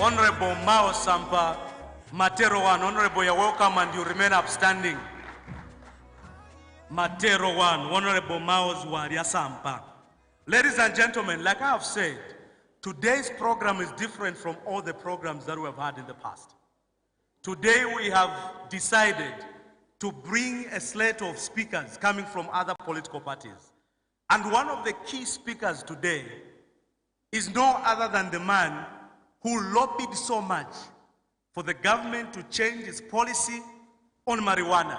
Honorable Mao Sampa, Matero 1. Honorable, you're welcome and you remain upstanding. Matero 1, Honorable Mao's Bwalya Sampa. Ladies and gentlemen, like I have said, today's program is different from all the programs that we have had in the past. Today we have decided to bring a slate of speakers coming from other political parties. And one of the key speakers today is no other than the man who lobbied so much for the government to change its policy on marijuana.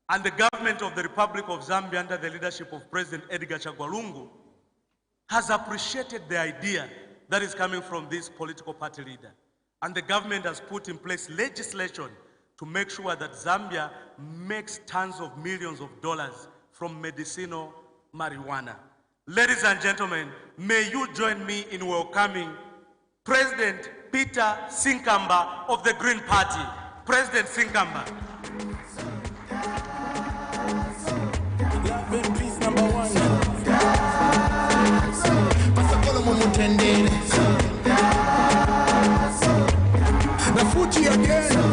And the government of the Republic of Zambia, under the leadership of President Edgar Chagwa Lungu, has appreciated the idea that is coming from this political party leader. And the government has put in place legislation to make sure that Zambia makes tons of millions of dollars from medicinal marijuana. Ladies and gentlemen, may you join me in welcoming President Peter Sinkamba of the Green Party. President Sinkamba. Love and peace, number one. The Fuji again.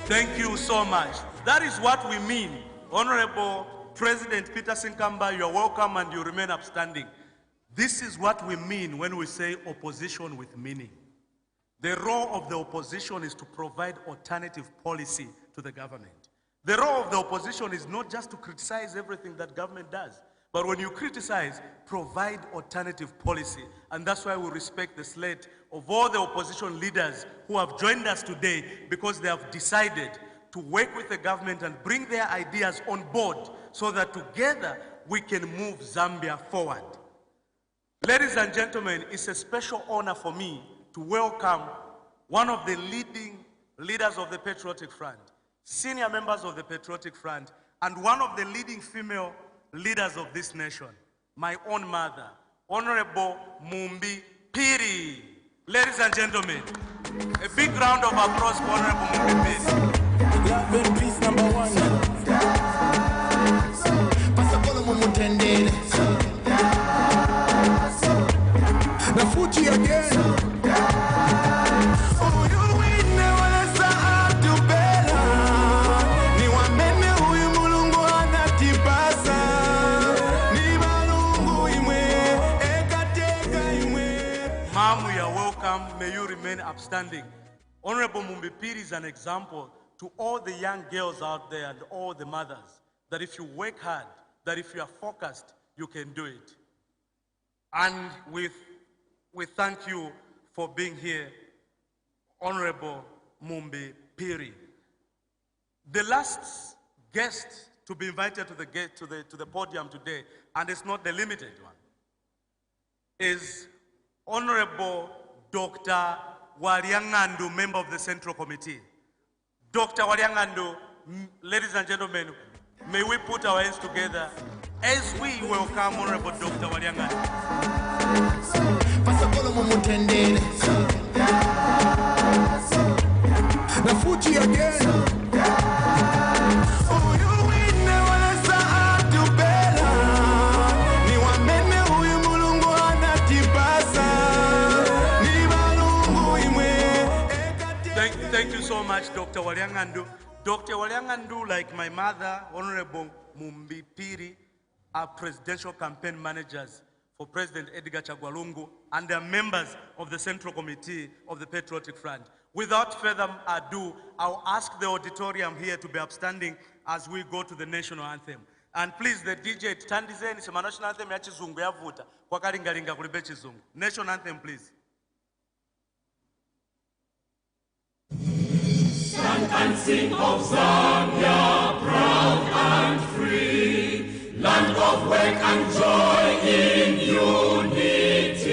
Thank you so much. That is what we mean. Honorable President Peter Sinkamba, you are welcome and you remain upstanding. This is what we mean when we say opposition with meaning. The role of the opposition is to provide alternative policy to the government. The role of the opposition is not just to criticize everything that government does, but when you criticize, provide alternative policy. And that's why we respect the slate of all the opposition leaders who have joined us today, because they have decided to work with the government and bring their ideas on board so that together we can move Zambia forward. Ladies and gentlemen, it's a special honor for me to welcome one of the leading leaders of the Patriotic Front, senior members of the Patriotic Front, and one of the leading female leaders of this nation, my own mother, Honorable Mumbi Phiri. Ladies and gentlemen, a big round of applause for Honorable Mumbi Phiri. Love and peace, number one. The Fuji again. Ma'am, you are welcome. May you remain upstanding. Honorable Mumbi Phiri is an example to all the young girls out there and all the mothers that if you work hard, that if you are focused, you can do it. And we thank you for being here, Honorable Mumbi Phiri. The last guest to be invited to the podium today, and it's not the limited one, is Honorable Dr. Bwalya, member of the Central Committee. Dr. Bwalya, ladies and gentlemen, may we put our hands together as we welcome Honorable Dr. Bwalya. The Fuji again. Thank you so much, Dr. Bwalya. Dr. Bwalya, like my mother, Honorable Mumbi Phiri, are presidential campaign managers for President Edgar Chagwa Lungu, and they are members of the Central Committee of the Patriotic Front. Without further ado, I'll ask the auditorium here to be upstanding as we go to the national anthem. And please, the DJ, tandizeni sema national anthem ya chizungu yavuta kwa kalingalinga kulibe chizungu. National anthem, please. Stand and sing of Zambia, proud and free, land of work and joy in unity,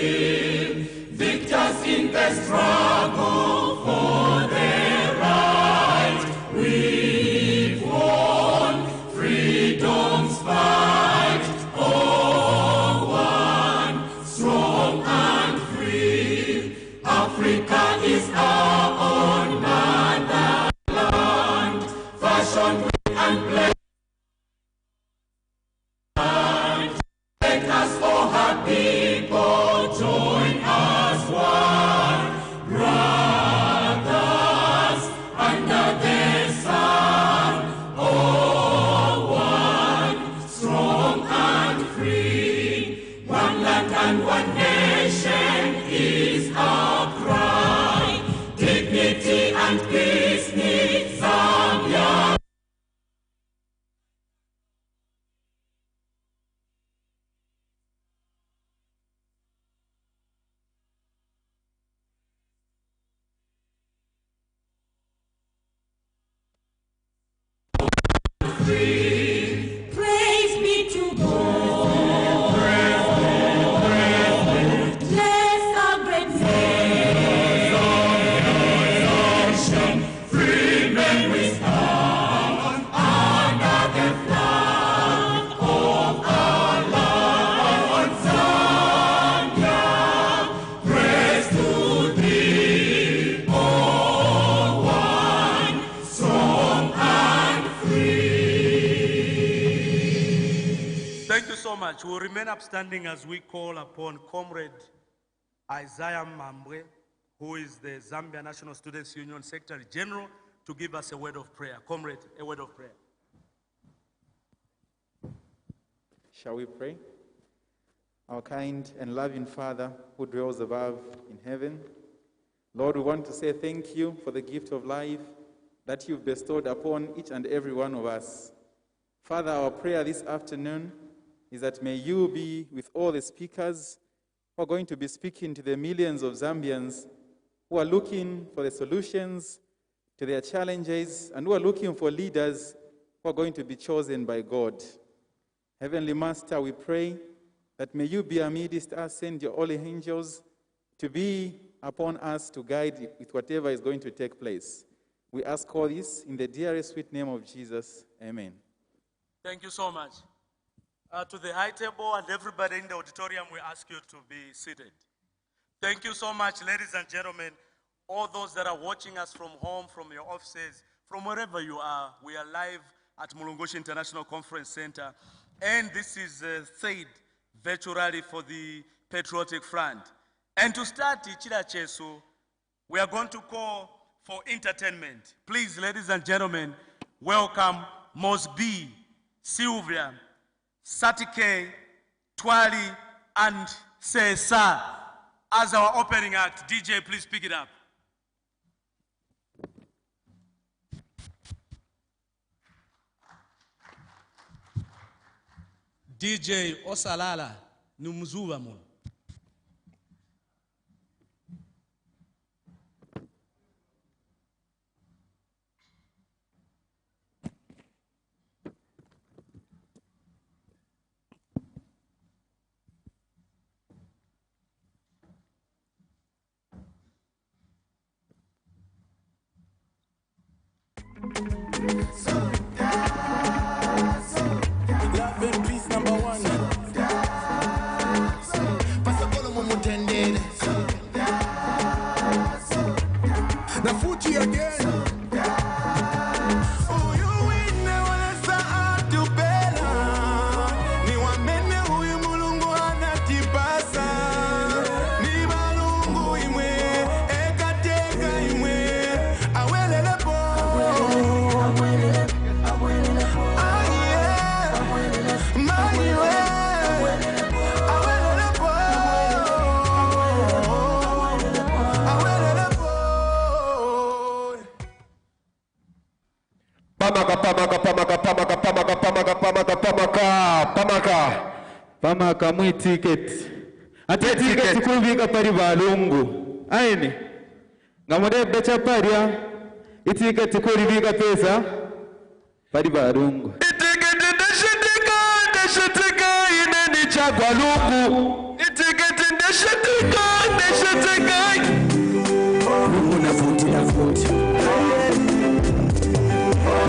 victors in the struggle for their right. We've won freedom's fight, all one, strong and free. Africa is our own mother. We'll remain upstanding as we call upon Comrade Isaiah Mambwe, who is the Zambia National Students Union Secretary General, to give us a word of prayer. Comrade, a word of prayer. Shall we pray? Our kind and loving Father who dwells above in heaven, Lord, we want to say thank you for the gift of life that you've bestowed upon each and every one of us. Father, our prayer this afternoon is that may you be with all the speakers who are going to be speaking to the millions of Zambians who are looking for the solutions to their challenges and who are looking for leaders who are going to be chosen by God. Heavenly Master, we pray that may you be amidst us, send your holy angels to be upon us to guide with whatever is going to take place. We ask all this in the dearest sweet name of Jesus. Amen. Thank you so much. To the high table and everybody in the auditorium, we ask you to be seated. Thank you so much, ladies and gentlemen. All those that are watching us from home, from your offices, from wherever you are, we are live at Mulungushi International Conference Center. And this is the third virtual rally for the Patriotic Front. And to start Ichira Chesu, we are going to call for entertainment. Please, ladies and gentlemen, welcome Mosby, Sylvia, Satike, Twali, and Sesa as our opening act. DJ, please pick it up. DJ Osalala Numuzuva Mun. Pamaka mwi ticket. Ate ticket kuvika pari balungu. Aini. Ngamode becha paria. Ticket kurivika pesa pari balungu. Ticket ndeshitika ine ni chagwa lungu. Ticket ndeshitika. Lungu na futi.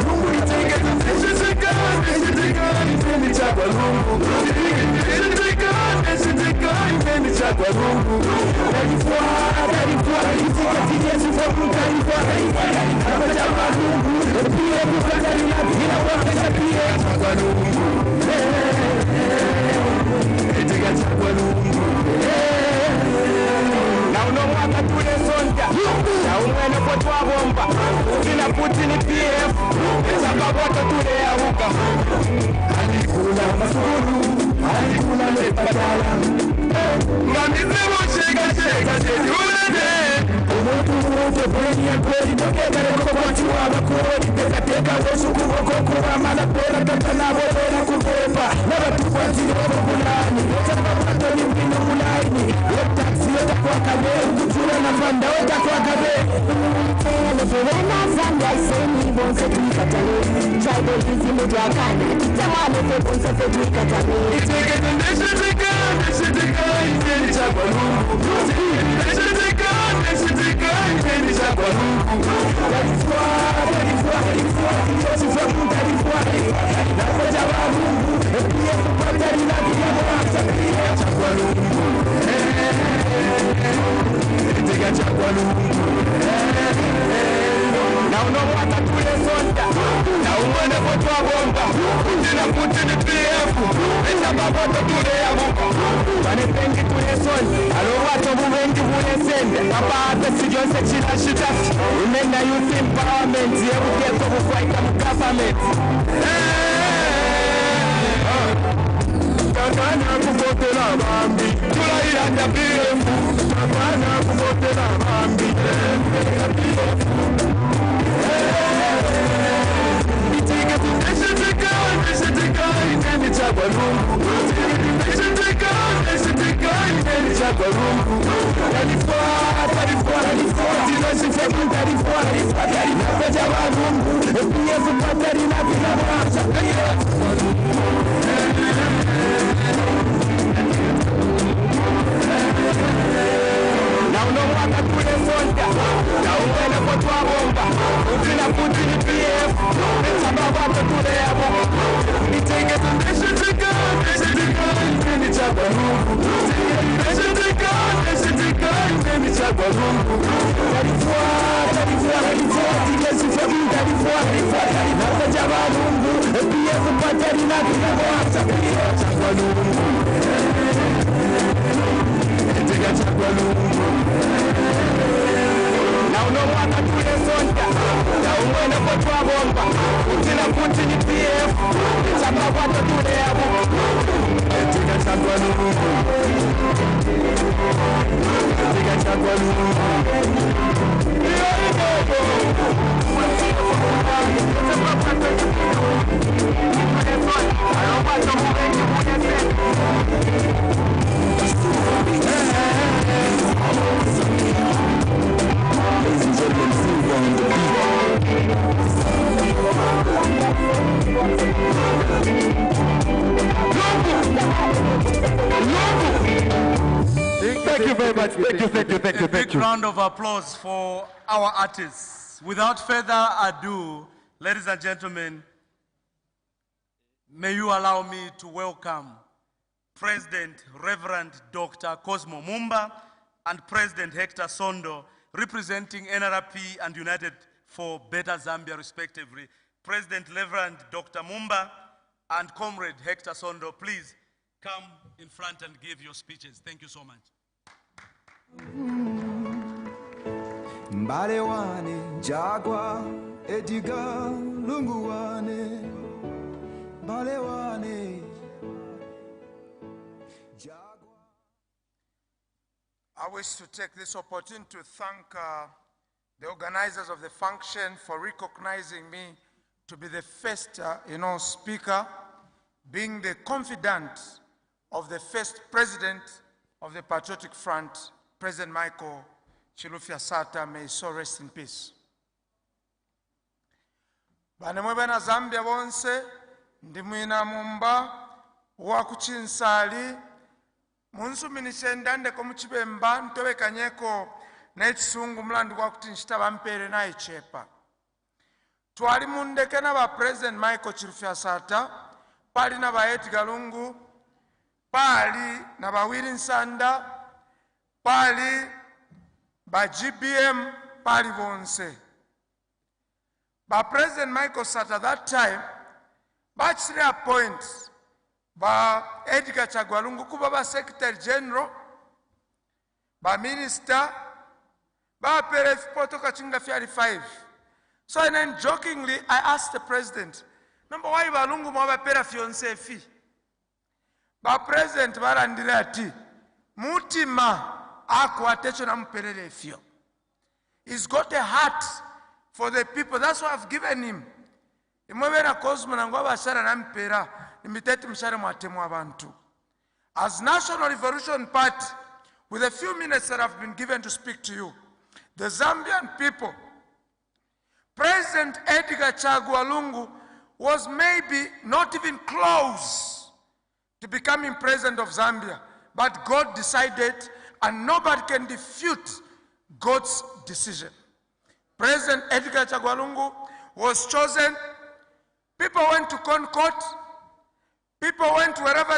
Lungu ticket ndeshitika ine ni chagwa lungu. Thank you very much. Thank you. A big round of applause for our artists. Without further ado, ladies and gentlemen, may you allow me to welcome President Reverend Dr. Cosmo Mumba and President Hector Sondo, representing NRP and United for Better Zambia, respectively. President Reverend Dr. Mumba and Comrade Hector Sondo, please come in front and give your speeches. Thank you so much. Mbalewane, Jagwa, Ediga, Lunguwane, Mbalewane, Jagwa. I wish to take this opportunity to thank the organizers of the function for recognizing me to be the first, speaker, being the confidant of the first president of the Patriotic Front, President Michael Chilufya Sata, may he so rest in peace. Banemwe bana Zambia bonse, ndimwina Mumba, wakuchinsali, munsuminishe ndande komuchibemba, ntowe kanyeko, na echisungu mlandu kwa kutinshita bampere na echepa. Tuwali mundeke na ba President Michael Chilufya Sata, pali na ba Edgar Lungu, pali na ba Willy Nsanda, pali ba GBM, pali bonse. Ba President Michael Sata that time, ba chile appoint ba Edgar Chagwalungu kuba ba Secretary General, ba Minister, ba PRF Potoka Chinga Fiari 5. So and then jokingly, I asked the President, number why ba lungu mwa pera fiancé fi? Ba President barandile ati, mutima ako atecho na mperele fio. He's got a heart for the people. That's why I've given him. Imwebera Cosmo na ngwa bashara na mpera, imiteti mshare mwatemu abantu. As National Revolution Party, with a few minutes that have been given to speak to you, the Zambian people President Edgar Chagwa Lungu was maybe not even close to becoming president of Zambia, but God decided, and nobody can defute God's decision. President Edgar Chagwa Lungu was chosen. People went to Concord. People went wherever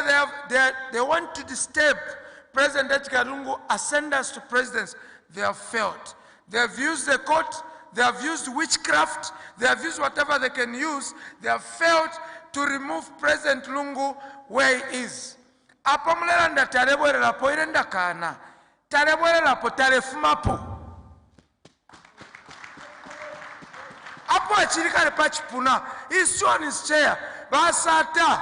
they want to disturb President Edgar Lungu, ascendants to presidents. They have failed. They have used the court. They have used witchcraft. They have used whatever they can use. They have failed to remove President Lungu where he is. Apo mulelanda tarebwerera po irenda kana. Tarebwerera po tarefumapo. Apo achirikale pachipuna. He's on his chair. Basata.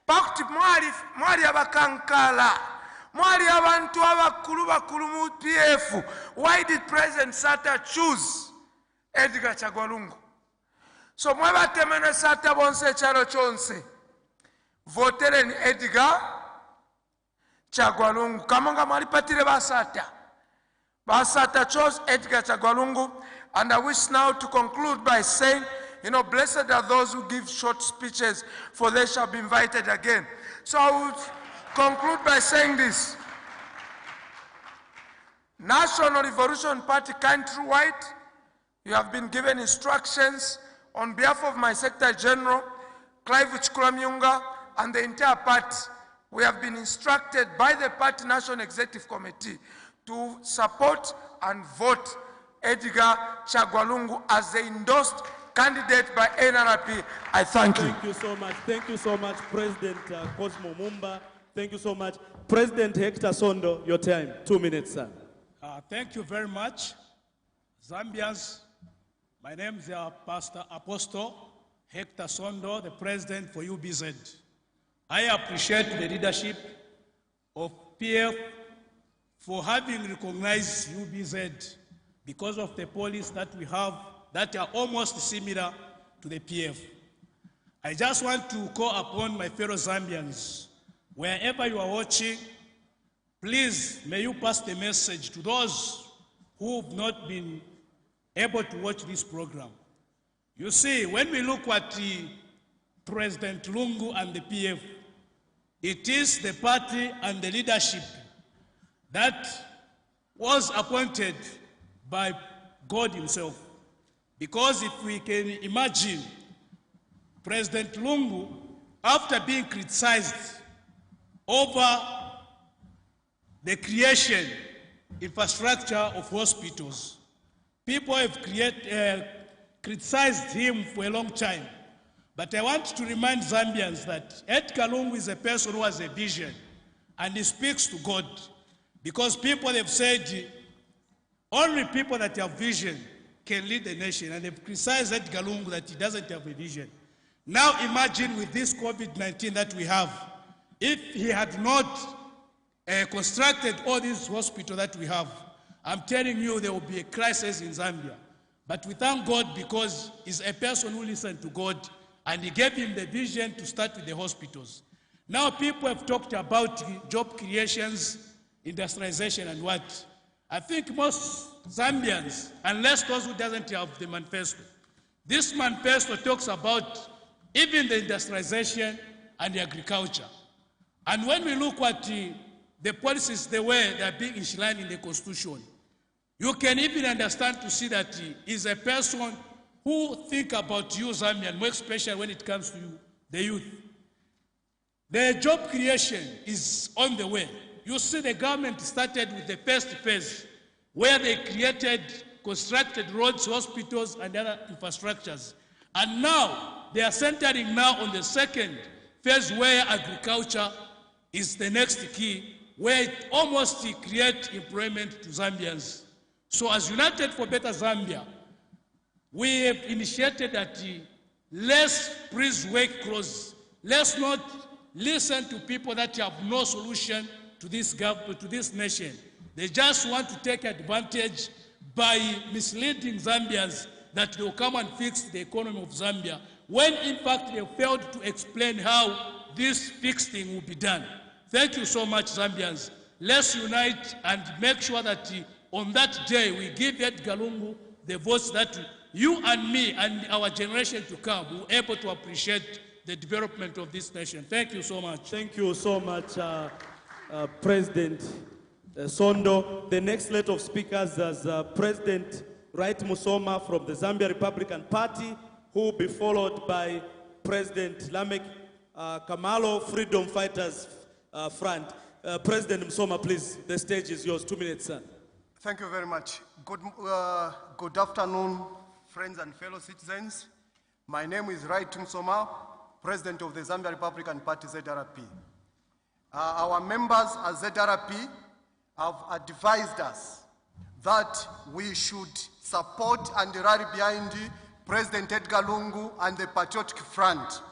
Pakti mwali abakankala. Mwali abantu abakulu bakulu mu PF. Why did President Sata choose Edgar Chagwa Lungu? So mweba temene Sata bonse chalo chonse. Votere ni Edgar Chagwa Lungu. Kamonga mwali patire Basata. Basata chose Edgar Chagwa Lungu. And I wish now to conclude by saying, you know, blessed are those who give short speeches, for they shall be invited again. So I would conclude by saying this. National Revolution Party countrywide, you have been given instructions on behalf of my Secretary General, Clive Uchkulamyunga, and the entire party. We have been instructed by the party National Executive Committee to support and vote Edgar Chagwa Lungu as the endorsed candidate by NRP. I thank you. Thank you so much. Thank you so much, President Cosmo Mumba. Thank you so much. President Hector Sondo, your time. 2 minutes, sir. Thank you very much. Zambians, my name is Pastor Apostle Hector Sondo, the President for UBZ. I appreciate the leadership of PF for having recognized UBZ because of the policies that we have that are almost similar to the PF. I just want to call upon my fellow Zambians, wherever you are watching, please may you pass the message to those who have not been able to watch this program. You see, when we look at President Lungu and the PF, it is the party and the leadership that was appointed by God himself. Because if we can imagine President Lungu, after being criticized over the creation, infrastructure of hospitals, people have criticized him for a long time. But I want to remind Zambians that Edgar Lungu is a person who has a vision and he speaks to God. Because people have said only people that have vision can lead the nation, and they've criticized Edgar Lungu that he doesn't have a vision. Now imagine with this COVID-19 that we have, if he had not constructed all these hospitals that we have, I'm telling you there will be a crisis in Zambia. But we thank God because he's a person who listened to God and he gave him the vision to start with the hospitals. Now people have talked about job creations, industrialization and what. I think most Zambians, unless those who doesn't have the manifesto, this manifesto talks about even the industrialization and the agriculture. And when we look at the policies, the way they are being enshrined in the Constitution, you can even understand to see that he is a person who think about you, Zambian, more especially when it comes to the youth. The job creation is on the way. You see the government started with the first phase, where they constructed roads, hospitals, and other infrastructures. And now, they are centering now on the second phase, where agriculture is the next key, where it almost creates employment to Zambians. So as United for Better Zambia, we have initiated that let's please work close. Let's not listen to people that have no solution to this government, to this nation. They just want to take advantage by misleading Zambians that they will come and fix the economy of Zambia, when in fact they failed to explain how this fixing will be done. Thank you so much, Zambians. Let's unite and make sure that on that day we give Edgar Lungu the votes that you and me and our generation to come will be able to appreciate the development of this nation. Thank you so much. Thank you so much, President Sondo. The next set of speakers is President Wright Musoma from the Zambia Republican Party, who will be followed by President Lamek Kamalo, Freedom Fighters Front. President Musoma, please, the stage is yours. 2 minutes, sir. Thank you very much. Good afternoon, friends and fellow citizens. My name is Wright Musoma, President of the Zambia Republican Party, ZRP. Our members at ZRP have advised us that we should support and rally behind President Edgar Lungu and the Patriotic Front,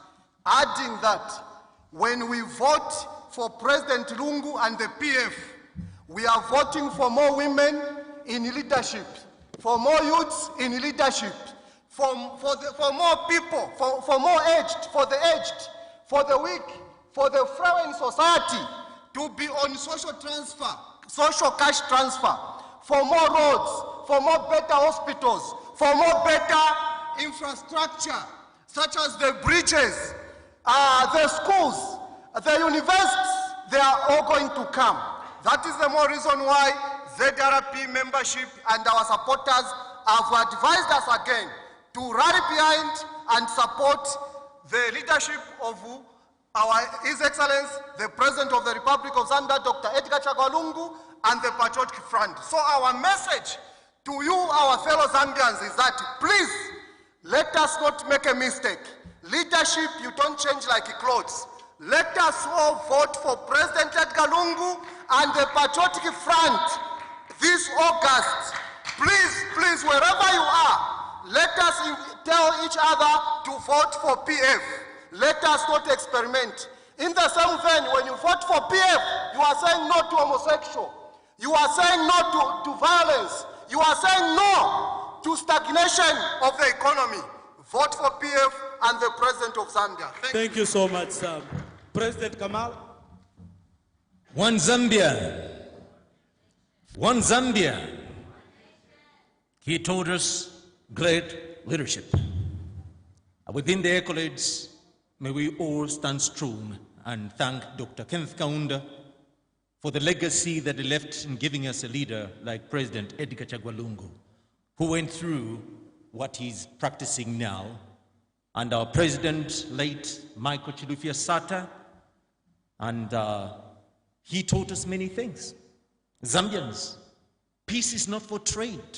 adding that when we vote for President Lungu and the PF, we are voting for more women in leadership, for more youths in leadership, for more people, for more aged, for the aged, for the weak, for the frail in society to be on social transfer, social cash transfer, for more roads, for more better hospitals, for more better infrastructure, such as the bridges, the schools, the universities, they are all going to come. That is the more reason why ZRP membership and our supporters have advised us again to rally behind and support the leadership of His Excellency, the President of the Republic of Zambia, Dr. Edgar Lungu, and the Patriotic Front. So our message to you, our fellow Zambians, is that please, let us not make a mistake. Leadership, you don't change like clothes. Let us all vote for President Edgar Lungu and the Patriotic Front this August. Please, please, wherever you are, let us tell each other to vote for PF. Let us not experiment. In the same vein, when you vote for PF, you are saying no to homosexual. You are saying no to violence. You are saying no to stagnation of the economy. Vote for PF and the President of Zambia. Thank you so much, sir. President Kamal. One Zambia. One Zambia. He taught us great leadership. Within the accolades, may we all stand strong and thank Dr. Kenneth Kaunda for the legacy that he left in giving us a leader like President Edgar Lungu, who went through what he's practicing now, and our president, late Michael Chilufya Sata, and he taught us many things. Zambians, peace is not for trade.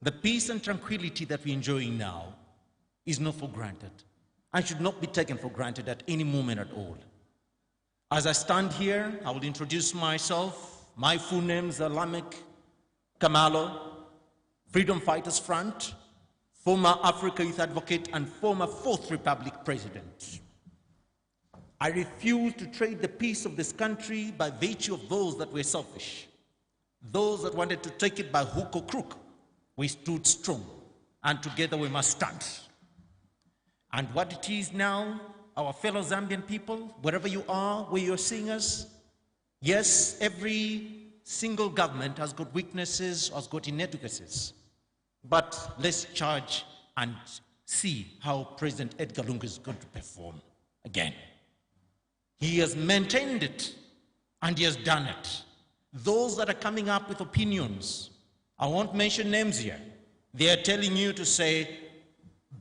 The peace and tranquility that we're enjoying now is not for granted and should not be taken for granted at any moment at all. As I stand here, I will introduce myself. My full names are Lamek Kamalo, Freedom Fighters Front, former Africa Youth Advocate and former Fourth Republic President. I refuse to trade the peace of this country by virtue of those that were selfish, those that wanted to take it by hook or crook. We stood strong, and together we must stand. And what it is now, our fellow Zambian people, wherever you are, where you're seeing us, yes, every single government has got weaknesses, has got inadequacies. But let's charge and see how President Edgar Lungu is going to perform again. He has maintained it, and he has done it. Those that are coming up with opinions, I won't mention names here, they are telling you to say,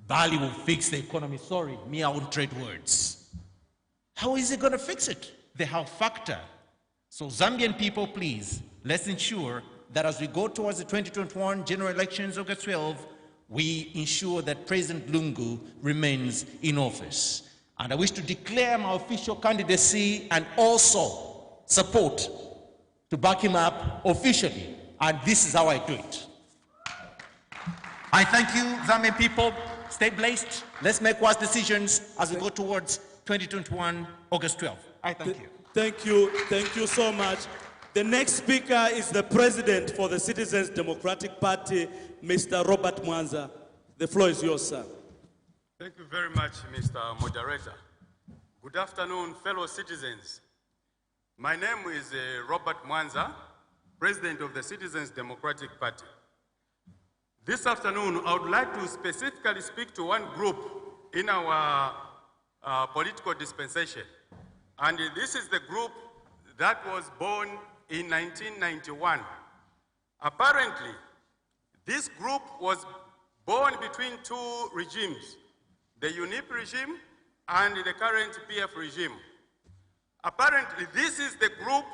Bali will fix the economy. Sorry, me, I won't trade words. How is he going to fix it? The how factor. So Zambian people, please, let's ensure that as we go towards the 2021 general elections, August 12, we ensure that President Lungu remains in office. And I wish to declare my official candidacy and also support to back him up officially. And this is how I do it. I thank you, Zambian people. Stay blessed. Let's make wise decisions as we go towards 2021, August 12. I thank you. Thank you. Thank you so much. The next speaker is the President for the Citizens Democratic Party, Mr. Robert Mwanza. The floor is yours, sir. Thank you very much, Mr. Moderator. Good afternoon, fellow citizens. My name is Robert Mwanza, President of the Citizens Democratic Party. This afternoon, I would like to specifically speak to one group in our political dispensation. And this is the group that was born in 1991. Apparently, this group was born between two regimes, the UNIP regime and the current PF regime. Apparently, this is the group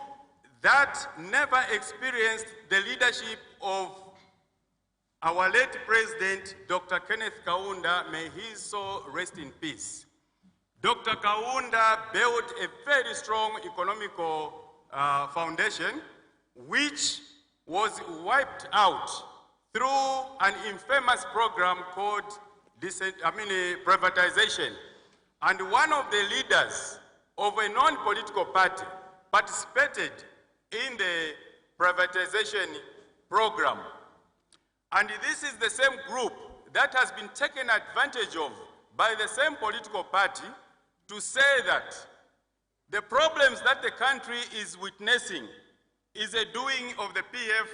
that never experienced the leadership of our late president, Dr. Kenneth Kaunda, may his soul rest in peace. Dr. Kaunda built a very strong economical foundation, which was wiped out through an infamous program called privatization. And one of the leaders of a non-political party participated in the privatization program. And this is the same group that has been taken advantage of by the same political party to say that the problems that the country is witnessing is a doing of the PF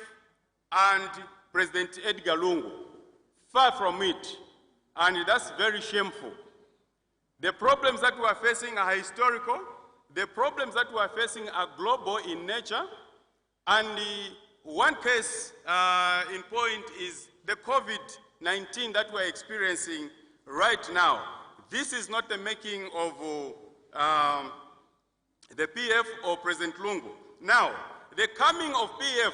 and President Edgar Lungu. Far from it, and that's very shameful. The problems that we are facing are historical, the problems that we are facing are global in nature, and one case in point is the COVID-19 that we're experiencing right now. This is not the making of the PF or President Lungu. Now, the coming of PF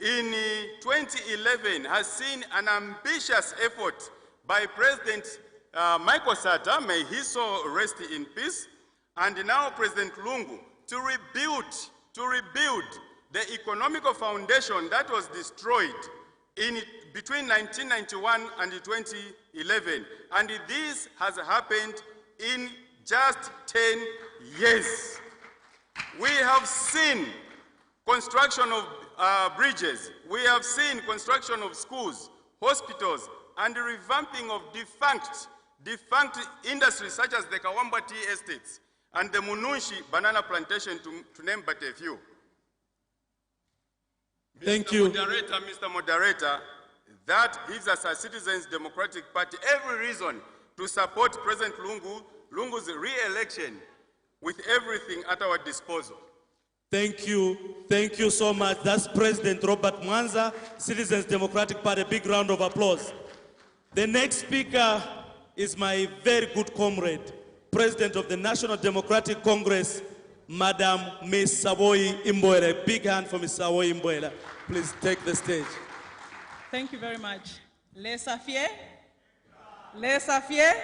in 2011 has seen an ambitious effort by President Michael Sata, may his soul rest in peace, and now President Lungu, to rebuild the economical foundation that was destroyed between 1991 and 2011. And this has happened in just 10 years. We have seen construction of bridges. We have seen construction of schools, hospitals, and the revamping of defunct industries such as the Kawamba tea estates and the Mulungushi banana plantation, to name but a few. Thank you. Mr. Moderator, that gives us a Citizens Democratic Party every reason to support President Lungu's re-election with everything at our disposal. Thank you so much. That's President Robert Mwanza, Citizens Democratic Party. Big round of applause. The next speaker is my very good comrade, President of the National Democratic Congress, Madam Ms. Savoy Imboela. Big hand for Ms. Savoy Imboela. Please take the stage. Thank you very much. Laissez-faire? Laissez-faire?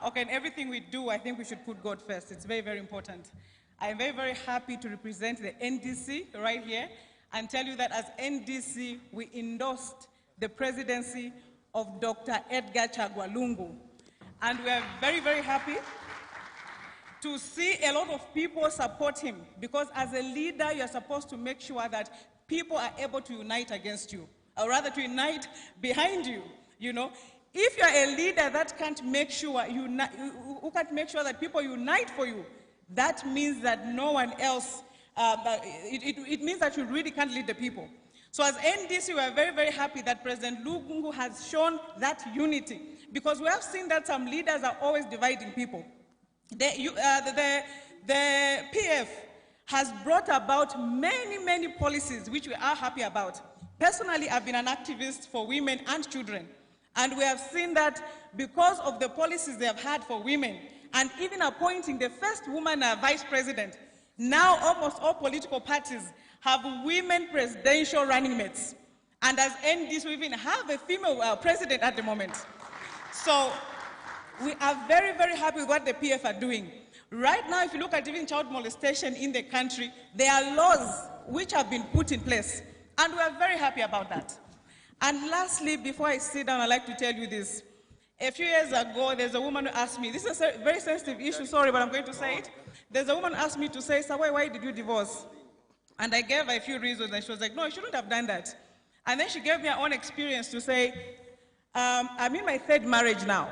Okay, in everything we do, I think we should put God first. It's very, very important. I'm very, very happy to represent the NDC right here and tell you that as NDC, we endorsed the presidency of Dr. Edgar Chagwa Lungu. And we are very, very happy to see a lot of people support him, because as a leader, you're supposed to make sure that people are able to unite against you, or rather to unite behind you, you know. If you're a leader that can't make sure who can't make sure that people unite for you, that means that no one else, it means that you really can't lead the people. So as NDC, we are very, very happy that President Lungu has shown that unity, because we have seen that some leaders are always dividing people. The PF has brought about many, many policies which we are happy about. Personally, I've been an activist for women and children, and we have seen that because of the policies they have had for women, and even appointing the first woman vice president, now almost all political parties have women presidential running mates. And as NDC, we even have a female president at the moment. So we are very, very happy with what the PF are doing. Right now, if you look at even child molestation in the country, there are laws which have been put in place, and we are very happy about that. And lastly, before I sit down, I'd like to tell you this. A few years ago, there's a woman who asked me, this is a very sensitive issue, sorry, but I'm going to say it. There's a woman who asked me to say, Sawai, why did you divorce? And I gave her a few reasons, and she was like, no, you shouldn't have done that. And then she gave me her own experience to say, I'm in my third marriage now.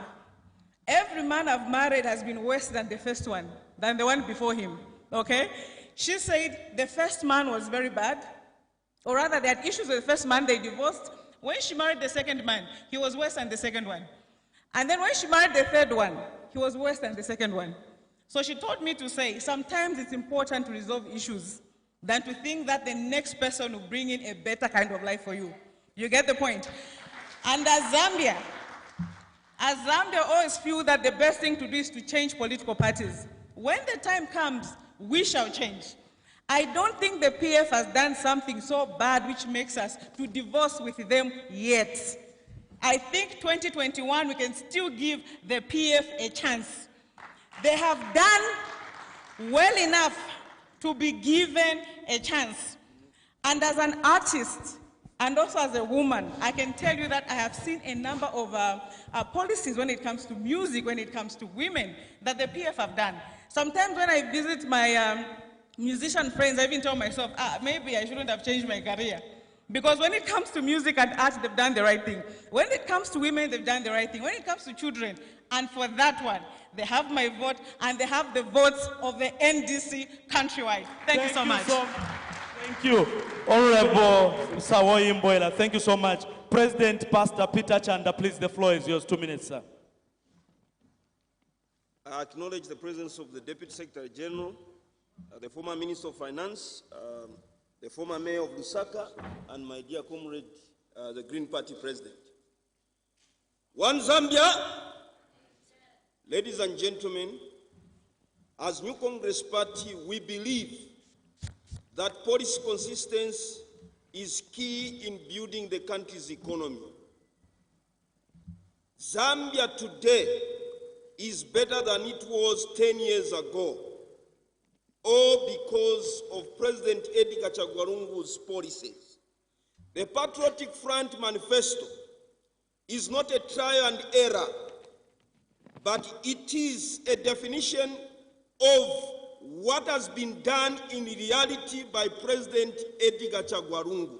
Every man I've married has been worse than the first one, than the one before him, okay? She said the first man was very bad, or rather they had issues with the first man, they divorced, when she married the second man, he was worse than the second one. And then when she married the third one, he was worse than the second one. So she told me to say, sometimes it's important to resolve issues than to think that the next person will bring in a better kind of life for you. You get the point? And as Zambia always feel that the best thing to do is to change political parties. When the time comes, we shall change. I don't think the PF has done something so bad which makes us to divorce with them yet. I think 2021 we can still give the PF a chance. They have done well enough to be given a chance. And as an artist, and also as a woman, I can tell you that I have seen a number of policies when it comes to music, when it comes to women, that the PF have done. Sometimes when I visit my musician friends, I even tell myself, maybe I shouldn't have changed my career. Because when it comes to music and art, they've done the right thing. When it comes to women, they've done the right thing. When it comes to children, and for that one, they have my vote, and they have the votes of the NDC countrywide. Thank you so much. Thank you, Honorable Sawoyi Bwalya. Thank you so much. President Pastor Peter Chanda, please, the floor is yours. 2 minutes, sir. I acknowledge the presence of the Deputy Secretary General, the former Minister of Finance, the former Mayor of Lusaka, and my dear comrade, the Green Party President. One Zambia, ladies and gentlemen, as New Congress Party, we believe that policy consistency is key in building the country's economy. Zambia today is better than it was 10 years ago, all because of President Edgar Chagwa-Lungu's policies. The Patriotic Front Manifesto is not a trial and error, but it is a definition of what has been done in reality by President Edgar Chagwa-Lungu.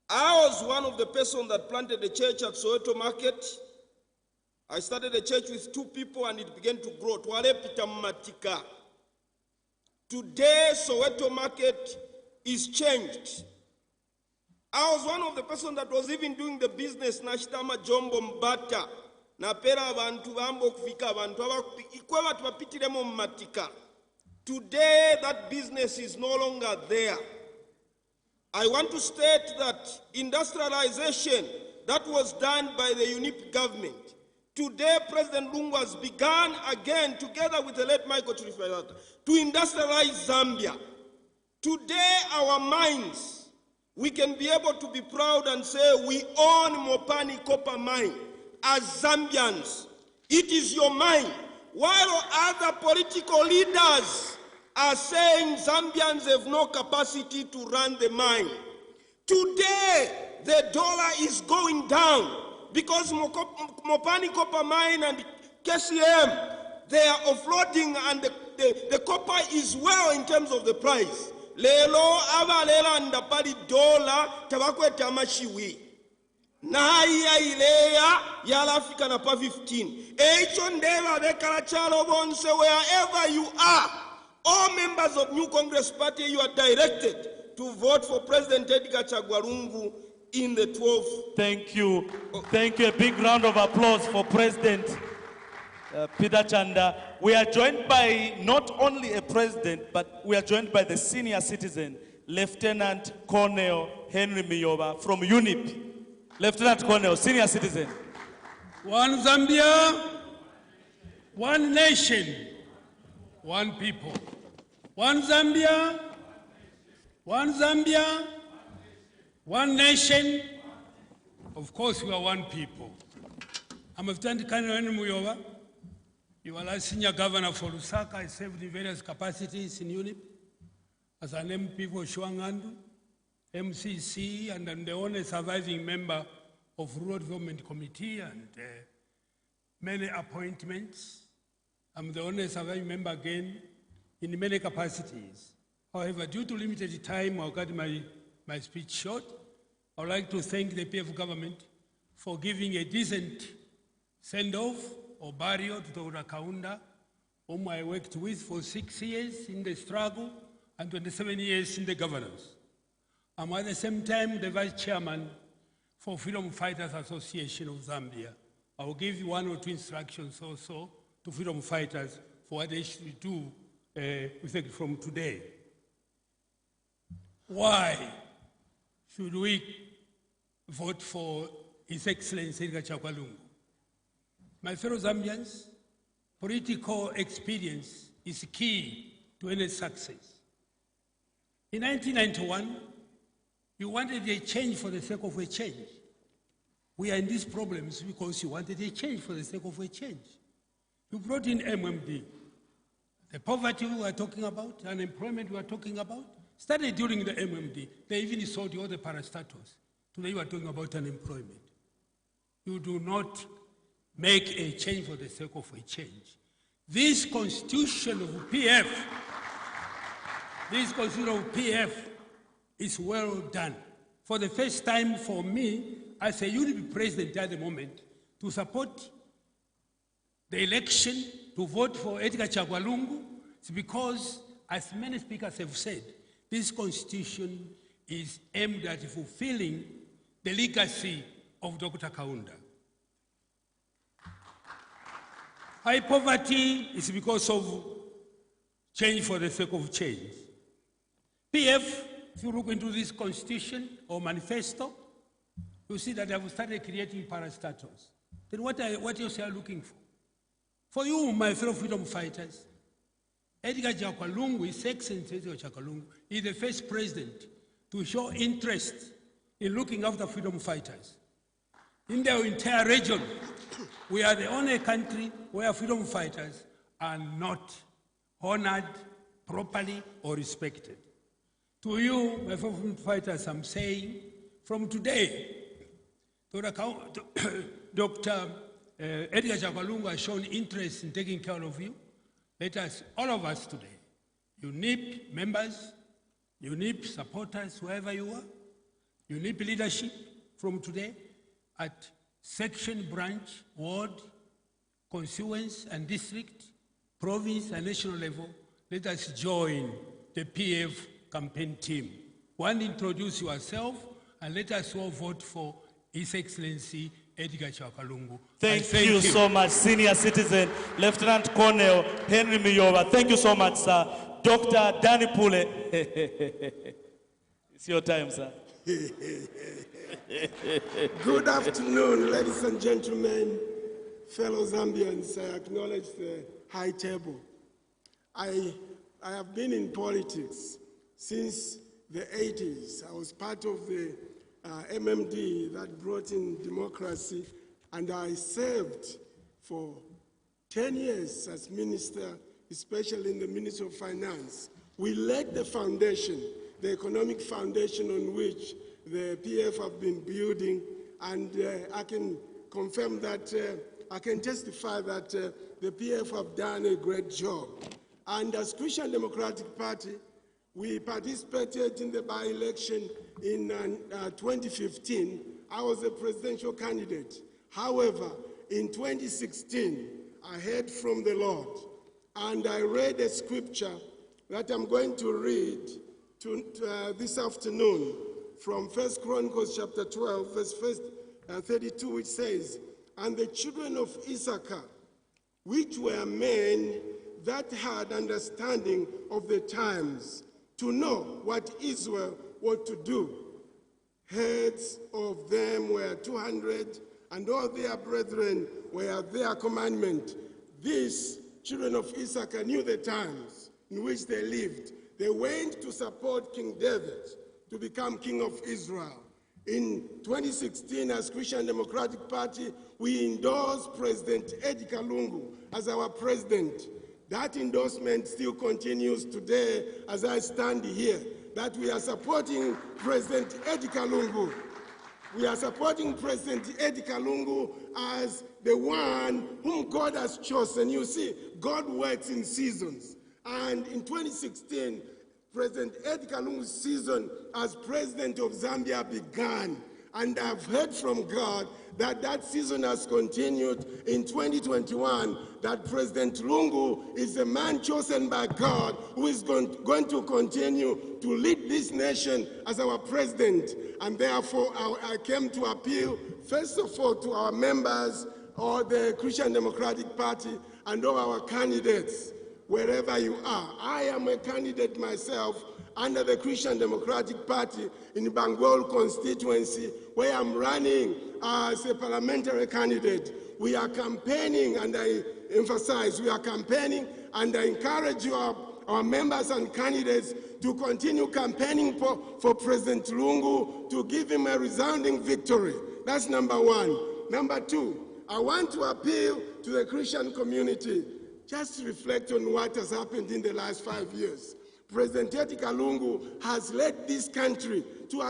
I was one of the persons that planted a church at Soweto Market. I started a church with 2 people and it began to grow. Today, Soweto Market is changed. I was one of the persons that was even doing the business Nashitama Jombo Mbata. Today, that business is no longer there. I want to state that industrialization that was done by the UNIP government, today President Lungu has begun again, together with the late Michael Chirifayata, to industrialize Zambia. Today, our mines, we can be able to be proud and say we own Mopani Copper Mine. As Zambians, it is your mine. While other political leaders are saying Zambians have no capacity to run the mine. Today, the dollar is going down because Mopani Copper Mine and KCM, they are offloading and the copper is well in terms of the price. Lelo abalela ndapali dollar tabakwe tamashiwi. Na ileya yalafika na pa 15. Echo ndeva bekala chalo bonse wherever you are. All members of New Congress Party, you are directed to vote for President Edgar Chagwa-Lungu in the 12th. Thank you. Thank you. A big round of applause for President Peter Chanda. We are joined by not only a president, but we are joined by the senior citizen, Lieutenant Colonel Henry Miyoba from UNIP. Lieutenant Colonel, senior citizen. One Zambia, one nation, one people. One Zambia, one nation. Of course, we are one people. I'm Lieutenant Colonel Henry Miyoba. You are last senior governor for Lusaka. I served in various capacities in UNIP as an MP for Shuangandu, MCC, and I'm the only surviving member of Rural Development Committee and many appointments. I'm the only surviving member again in many capacities. However, due to limited time, I'll cut my speech short. I would like to thank the PF government for giving a decent send-off or burial to Dr. Kaunda, whom I worked with for 6 years in the struggle and 27 years in the governance. I'm at the same time the vice chairman for Freedom Fighters Association of Zambia. I will give you 1 or 2 instructions also to freedom fighters for what they should do from today. Why should we vote for His Excellency Edgar Chagwa Lungu? My fellow Zambians, political experience is key to any success. In 1991, you wanted a change for the sake of a change. We are in these problems because you wanted a change for the sake of a change. You brought in MMD. The poverty we were talking about, unemployment we were talking about, started during the MMD. They even sold all the parastatals. Today you are talking about unemployment. You do not make a change for the sake of a change. This constitution of PF, is well done. For the first time for me, as a UNIP president at the moment, to support the election, to vote for Edgar Chagwa Lungu, it's because, as many speakers have said, this constitution is aimed at fulfilling the legacy of Dr. Kaunda. High poverty is because of change for the sake of change. PF, if you look into this constitution or manifesto, you see that they have started creating parastatals. Then what else are you looking for? For you, my fellow freedom fighters, Edgar Chagwa Lungu, His Excellency Edgar Chagwa Lungu, is the first president to show interest in looking after freedom fighters. In the entire region, we are the only country where freedom fighters are not honored properly or respected. To you, my fellow freedom fighters, I'm saying, from today, Dr. Edgar Chagwa Lungu has shown interest in taking care of you. Let us, all of us today, UNIP members, UNIP supporters, wherever you are, UNIP leadership, from today, at section, branch, ward, constituency and district, province and national level, let us join the PF campaign team. One, introduce yourself, and let us all vote for His Excellency Edgar Chagwa Lungu. Thank you so much, Senior Citizen Lieutenant Colonel Henry Miyova. Thank you so much, sir. Dr. Danny Pule. It's your time, sir. Good afternoon, ladies and gentlemen, fellow Zambians. I acknowledge the high table. I have been in politics since the 80s. I was part of the MMD that brought in democracy, and I served for 10 years as minister, especially in the Ministry of Finance. We laid the foundation, the economic foundation on which the PF have been building, and I can confirm that, I can testify that the PF have done a great job. And as Christian Democratic Party, we participated in the by-election in 2015. I was a presidential candidate. However, in 2016, I heard from the Lord, and I read a scripture that I'm going to read this afternoon from 1 Chronicles chapter 12, verse 32, which says, "And the children of Issachar, which were men that had understanding of the times, to know what Israel ought to do. Heads of them were 200, and all their brethren were their commandment. These children of Issachar knew the times in which they lived. They went to support King David to become king of Israel. In 2016, as Christian Democratic Party, we endorsed President Edgar Lungu as our president. That endorsement still continues today as I stand here, that we are supporting President Edgar Lungu. We are supporting President Edgar Lungu as the one whom God has chosen. You see, God works in seasons. And in 2016, President Edgar Lungu's season as president of Zambia began. And I've heard from God that that season has continued in 2021, that President Lungu is a man chosen by God who is going to continue to lead this nation as our president. And therefore, I came to appeal, first of all, to our members of the Christian Democratic Party and all our candidates, wherever you are. I am a candidate myself under the Christian Democratic Party in Bangol constituency, where I'm running as a parliamentary candidate. We are campaigning, and I emphasize, we are campaigning, and I encourage our members and candidates to continue campaigning for President Lungu, to give him a resounding victory. That's number one. Number two, I want to appeal to the Christian community. Just reflect on what has happened in the last 5 years. President Lungu has led this country to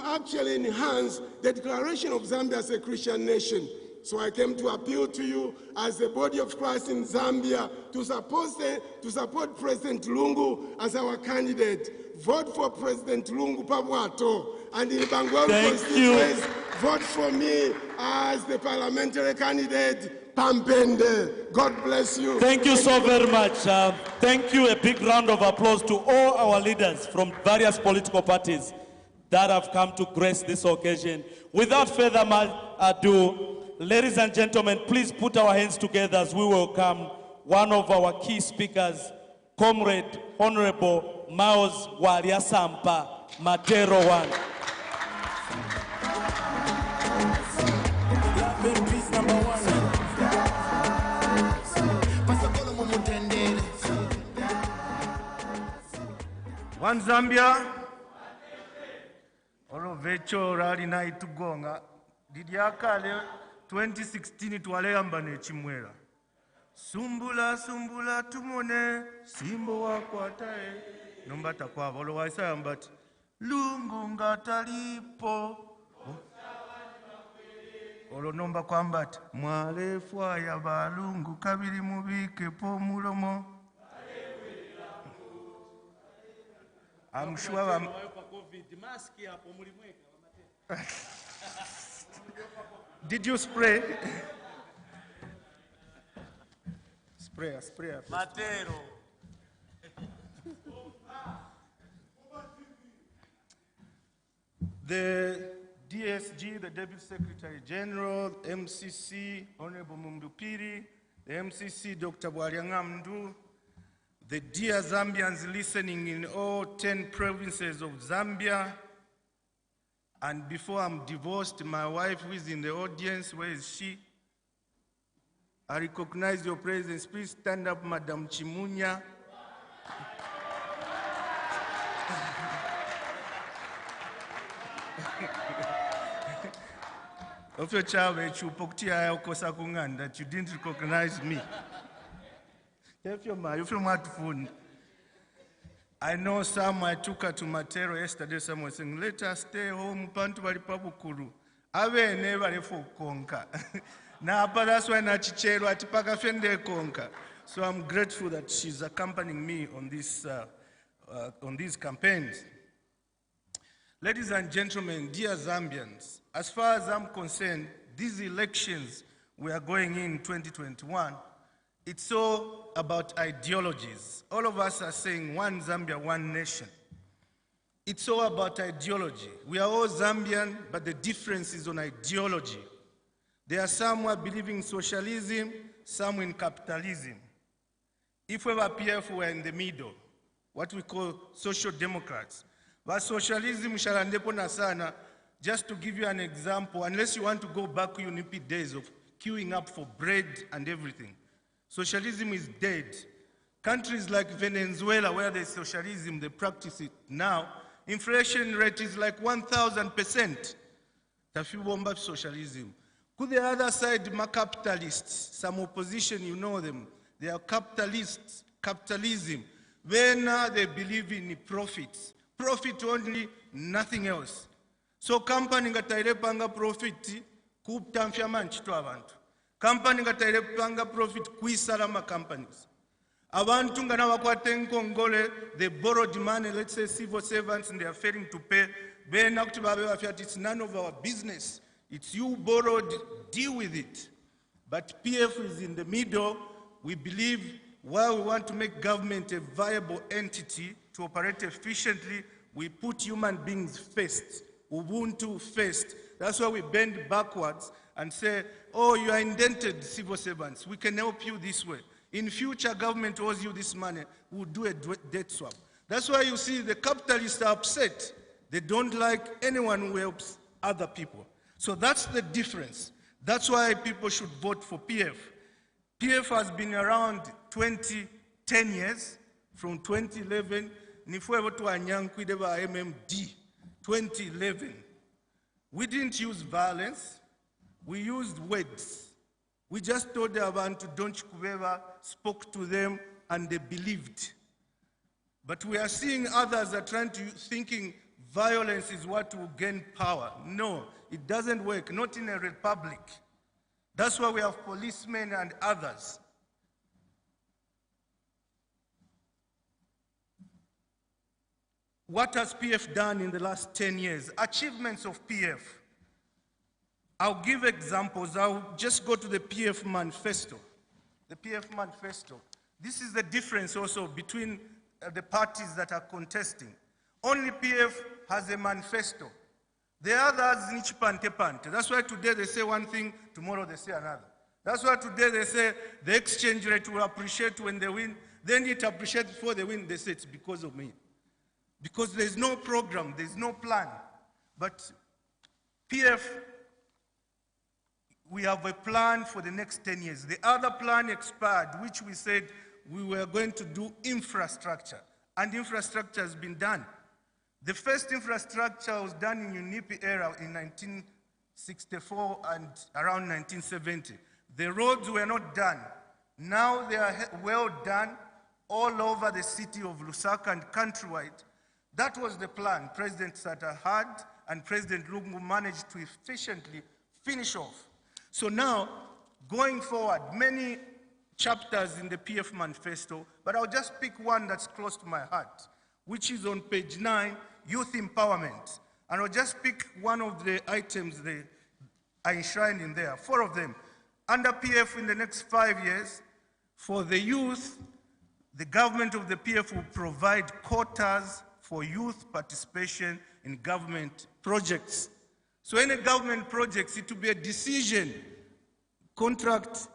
actually enhance the declaration of Zambia as a Christian nation. So I came to appeal to you as the body of Christ in Zambia to support President Lungu as our candidate. Vote for President Lungu Pabwato. And in Bangor constituency, vote for me as the parliamentary candidate. Pampende. God bless you. Thank you so very much. Thank you. A big round of applause to all our leaders from various political parties that have come to grace this occasion. Without further ado, ladies and gentlemen, please put our hands together as we welcome one of our key speakers, Comrade Honorable Miles Bwalya Sampa, Matero 1. One Zambia, Olovecho Rally Night to Gonga, Didiakale 2016 to Aleambane Chimwera. Sumbula, Sumbula, Tumone, Simbo Wakwatae, Numbata Kwava, otherwise I am but Lungunga Talipo. Olo nomba kwambat, Mwale Fwaya Balungu, Kabiri Mubike, Po Mulomo. I'm sure I'm... Did you spray? Spray. Matero. The DSG, the Deputy Secretary General, MCC, Honorable Mumbi Phiri, the MCC, Dr. Bwalya Ngamdu, the dear Zambians listening in all 10 provinces of Zambia, and before I'm divorced, my wife who is in the audience, where is she? I recognize your presence. Please stand up, Madam Chimunya. Of your child, that you didn't recognize me. I know some, I took her to Matero yesterday, someone was saying, let us stay home, Pantu Balipabukuru. Ave never for conquer. Now, that's why Nachichero at Pakafende conquer. So I'm grateful that she's accompanying me on these campaigns. Ladies and gentlemen, dear Zambians, as far as I'm concerned, these elections we are going in 2021, it's all about ideologies. All of us are saying one Zambia, one nation. It's all about ideology. We are all Zambian, but the difference is on ideology. There are some who are believing in socialism, some in capitalism. If we were PF, we are in the middle, what we call social democrats. But socialism, just to give you an example, unless you want to go back to UNIP days of queuing up for bread and everything, socialism is dead. Countries like Venezuela, where there's socialism, they practice it now. Inflation rate is like 1,000%. Tafibomba socialism. To the other side, capitalists, some opposition, you know them. They are capitalists, capitalism. When they believe in profits. Profit only, nothing else. So company ngatairepanga profit kutamfya manchito abantu. Company ngatairepanga profit kuisarama companies. Abantu ngana wakwate nkongole, they borrowed money, let's say civil servants, and they are failing to pay. it's none of our business. It's you borrowed, deal with it. But PF is in the middle. We believe while we want to make government a viable entity to operate efficiently, we put human beings first, Ubuntu first. That's why we bend backwards and say, oh, you are indented civil servants. We can help you this way. In future, government owes you this money. We'll do a debt swap. That's why you see the capitalists are upset. They don't like anyone who helps other people. So that's the difference. That's why people should vote for PF. PF has been around 10 years, from 2011. Nifuevo to Anyankwideva MMD, 2011. We didn't use violence. We used words. We just told the Abantu, don't Kubeva, spoke to them, and they believed. But we are seeing others are thinking violence is what will gain power. No, it doesn't work, not in a republic. That's why we have policemen and others. What has PF done in the last 10 years? Achievements of PF. I'll give examples. I'll just go to the PF manifesto. The PF manifesto. This is the difference also between the parties that are contesting. Only PF has a manifesto. The others, nichipante. That's why today they say one thing, tomorrow they say another. That's why today they say the exchange rate will appreciate when they win. Then it appreciates before they win, they say it's because of me. Because there's no program, there's no plan. But PF, we have a plan for the next 10 years. The other plan expired, which we said we were going to do infrastructure. And infrastructure has been done. The first infrastructure was done in UNIP era in 1964 and around 1970. The roads were not done. Now they are well done all over the city of Lusaka and countrywide. That was the plan President Sata had, and President Lungu managed to efficiently finish off. So now, going forward, many chapters in the PF manifesto, but I'll just pick one that's close to my heart, which is on page 9, youth empowerment. And I'll just pick one of the items they are enshrined in there, 4 of them. Under PF in the next 5 years, for the youth, the government of the PF will provide quotas for youth participation in government projects. So any government projects, it will be a decision. Contract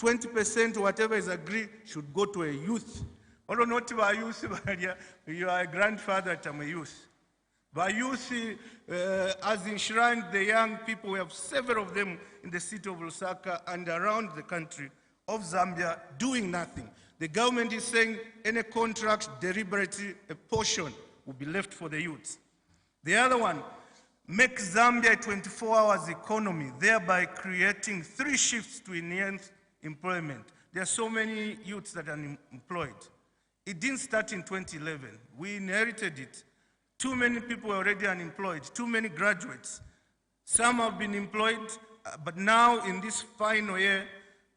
20% or whatever is agreed should go to a youth. Although not to a youth, you are a grandfather, I'm a youth. But youth, as enshrined the young people, we have several of them in the city of Lusaka and around the country of Zambia doing nothing. The government is saying any contract, deliberately, a portion will be left for the youth. The other one, make Zambia a 24 hours economy, thereby creating 3 shifts to enhance employment. There are so many youths that are unemployed. It didn't start in 2011. We inherited it. Too many people are already unemployed, too many graduates. Some have been employed, but now in this final year,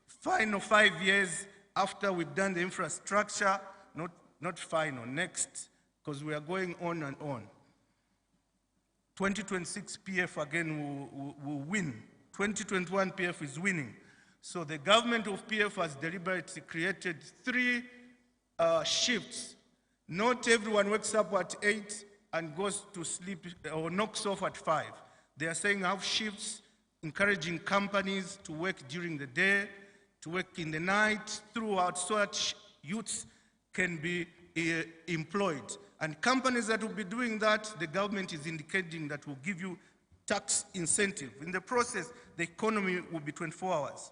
final 5 years after we've done the infrastructure, not final, next, because we are going on and on. 2026 PF again will win. 2021 PF is winning. So the government of PF has deliberately created 3 shifts. Not everyone wakes up at 8 and goes to sleep or knocks off at 5. They are saying have shifts, encouraging companies to work during the day, to work in the night, throughout, so that youths can be employed. And companies that will be doing that, the government is indicating that will give you tax incentive. In the process, the economy will be 24 hours.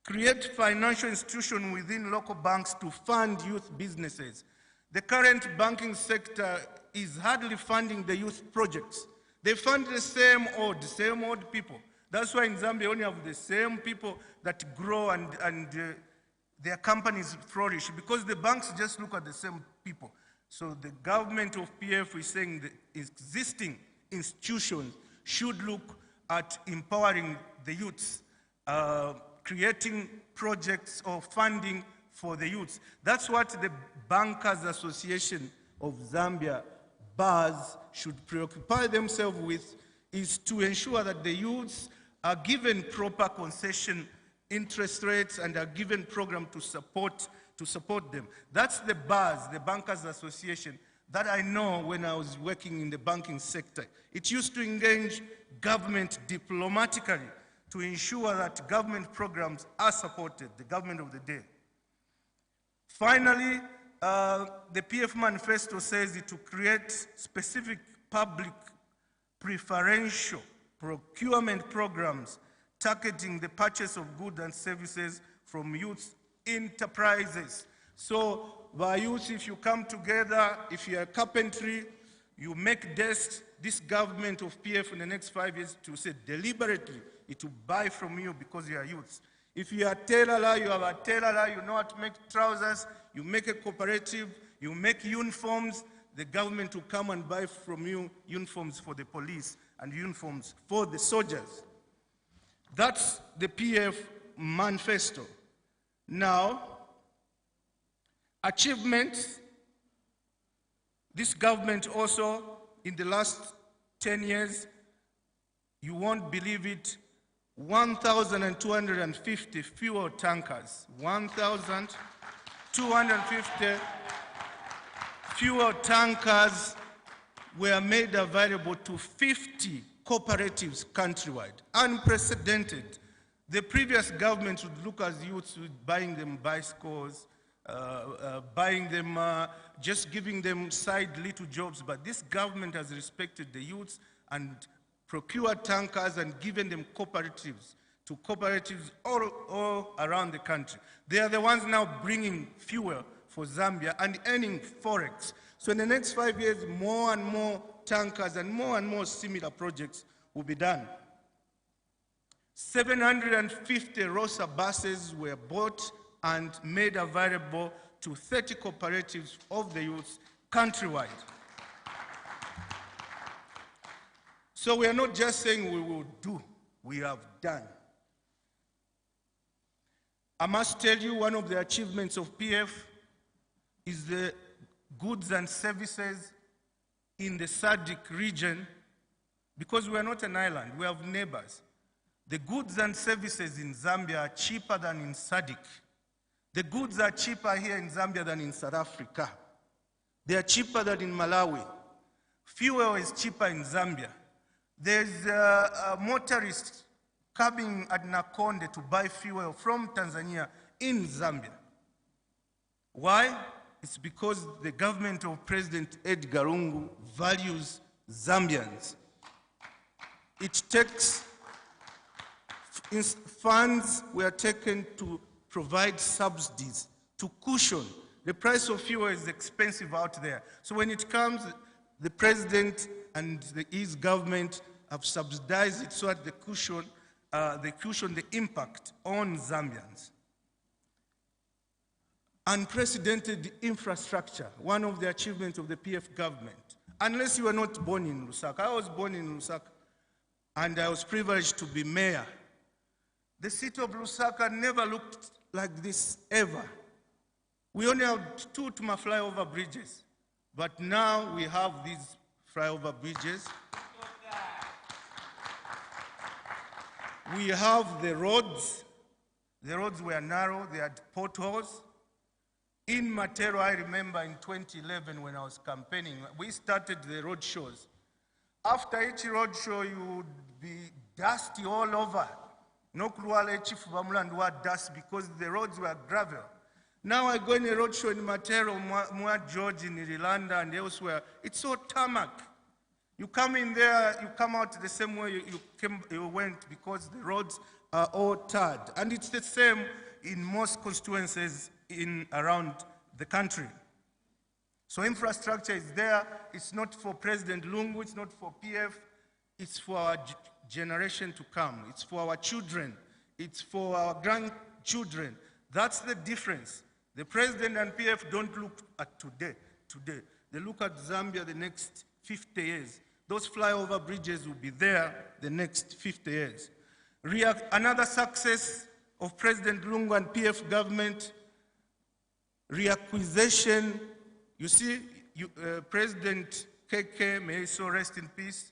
Create financial institution within local banks to fund youth businesses. The current banking sector is hardly funding the youth projects. They fund the same old people. That's why in Zambia only have the same people that grow and their companies flourish, because the banks just look at the same people. So the government of PF is saying the existing institutions should look at empowering the youths, creating projects or funding for the youths. That's what the Bankers Association of Zambia bars should preoccupy themselves with is to ensure that the youths are given proper concession interest rates and are given program to support them. That's the bars, the Bankers Association, that I know when I was working in the banking sector. It used to engage government diplomatically to ensure that government programs are supported, the government of the day. Finally, the PF manifesto says it to create specific public preferential procurement programs targeting the purchase of goods and services from youth enterprises. So, by youth, if you come together, if you are carpentry, you make desks, this government of PF in the next 5 years to say deliberately, it will buy from you because you are youths. If you are tailorer, you have a tailorer, you know how to make trousers, you make a cooperative, you make uniforms, the government will come and buy from you uniforms for the police and uniforms for the soldiers. That's the PF manifesto. Now, achievements, this government also, in the last 10 years, you won't believe it, 1,250 fuel tankers, 1,250 fuel tankers were made available to 50 cooperatives countrywide, unprecedented. The previous government would look at youths with buying them bicycles, buying them, just giving them side little jobs, but this government has respected the youths and procured tankers and given them cooperatives to cooperatives all around the country. They are the ones now bringing fuel for Zambia and earning forex. So in the next 5 years, more and more tankers and more similar projects will be done. 750 Rosa buses were bought and made available to 30 cooperatives of the youth countrywide. So we are not just saying we will do, we have done. I must tell you, one of the achievements of PF is the goods and services in the SADC region, because we are not an island, we have neighbors. The goods and services in Zambia are cheaper than in SADC. The goods are cheaper here in Zambia than in South Africa. They are cheaper than in Malawi. Fuel is cheaper in Zambia. There's motorists coming at Nakonde to buy fuel from Tanzania in Zambia. Why? It's because the government of President Edgar Lungu values Zambians. It takes, funds were taken to provide subsidies to cushion. The price of fuel is expensive out there. So when it comes, the president and his government have subsidized it so that they cushion the impact on Zambians. Unprecedented infrastructure, one of the achievements of the PF government. Unless you were not born in Lusaka. I was born in Lusaka, and I was privileged to be mayor. The city of Lusaka never looked like this ever. We only have 2 Tuma flyover bridges, but now we have these flyover bridges. We have the roads. The roads were narrow, they had potholes. In Matero, I remember in 2011 when I was campaigning, we started the road shows. After each road show, you would be dusty all over. No Kruale Chief Bamulandwa dust because the roads were gravel. Now I go in a road show in Matero, Mua George, in Irilanda, and elsewhere. It's all tarmac. You come in there, you come out the same way you went because the roads are all tarred. And it's the same in most constituencies around the country. So infrastructure is there. It's not for President Lungu, it's not for PF, it's for our generation to come. It's for our children. It's for our grandchildren. That's the difference. The president and PF don't look at today. They look at Zambia the next 50 years. Those flyover bridges will be there the next 50 years. Another success of President Lungu and PF government, reacquisition. You see, President KK, may he so rest in peace,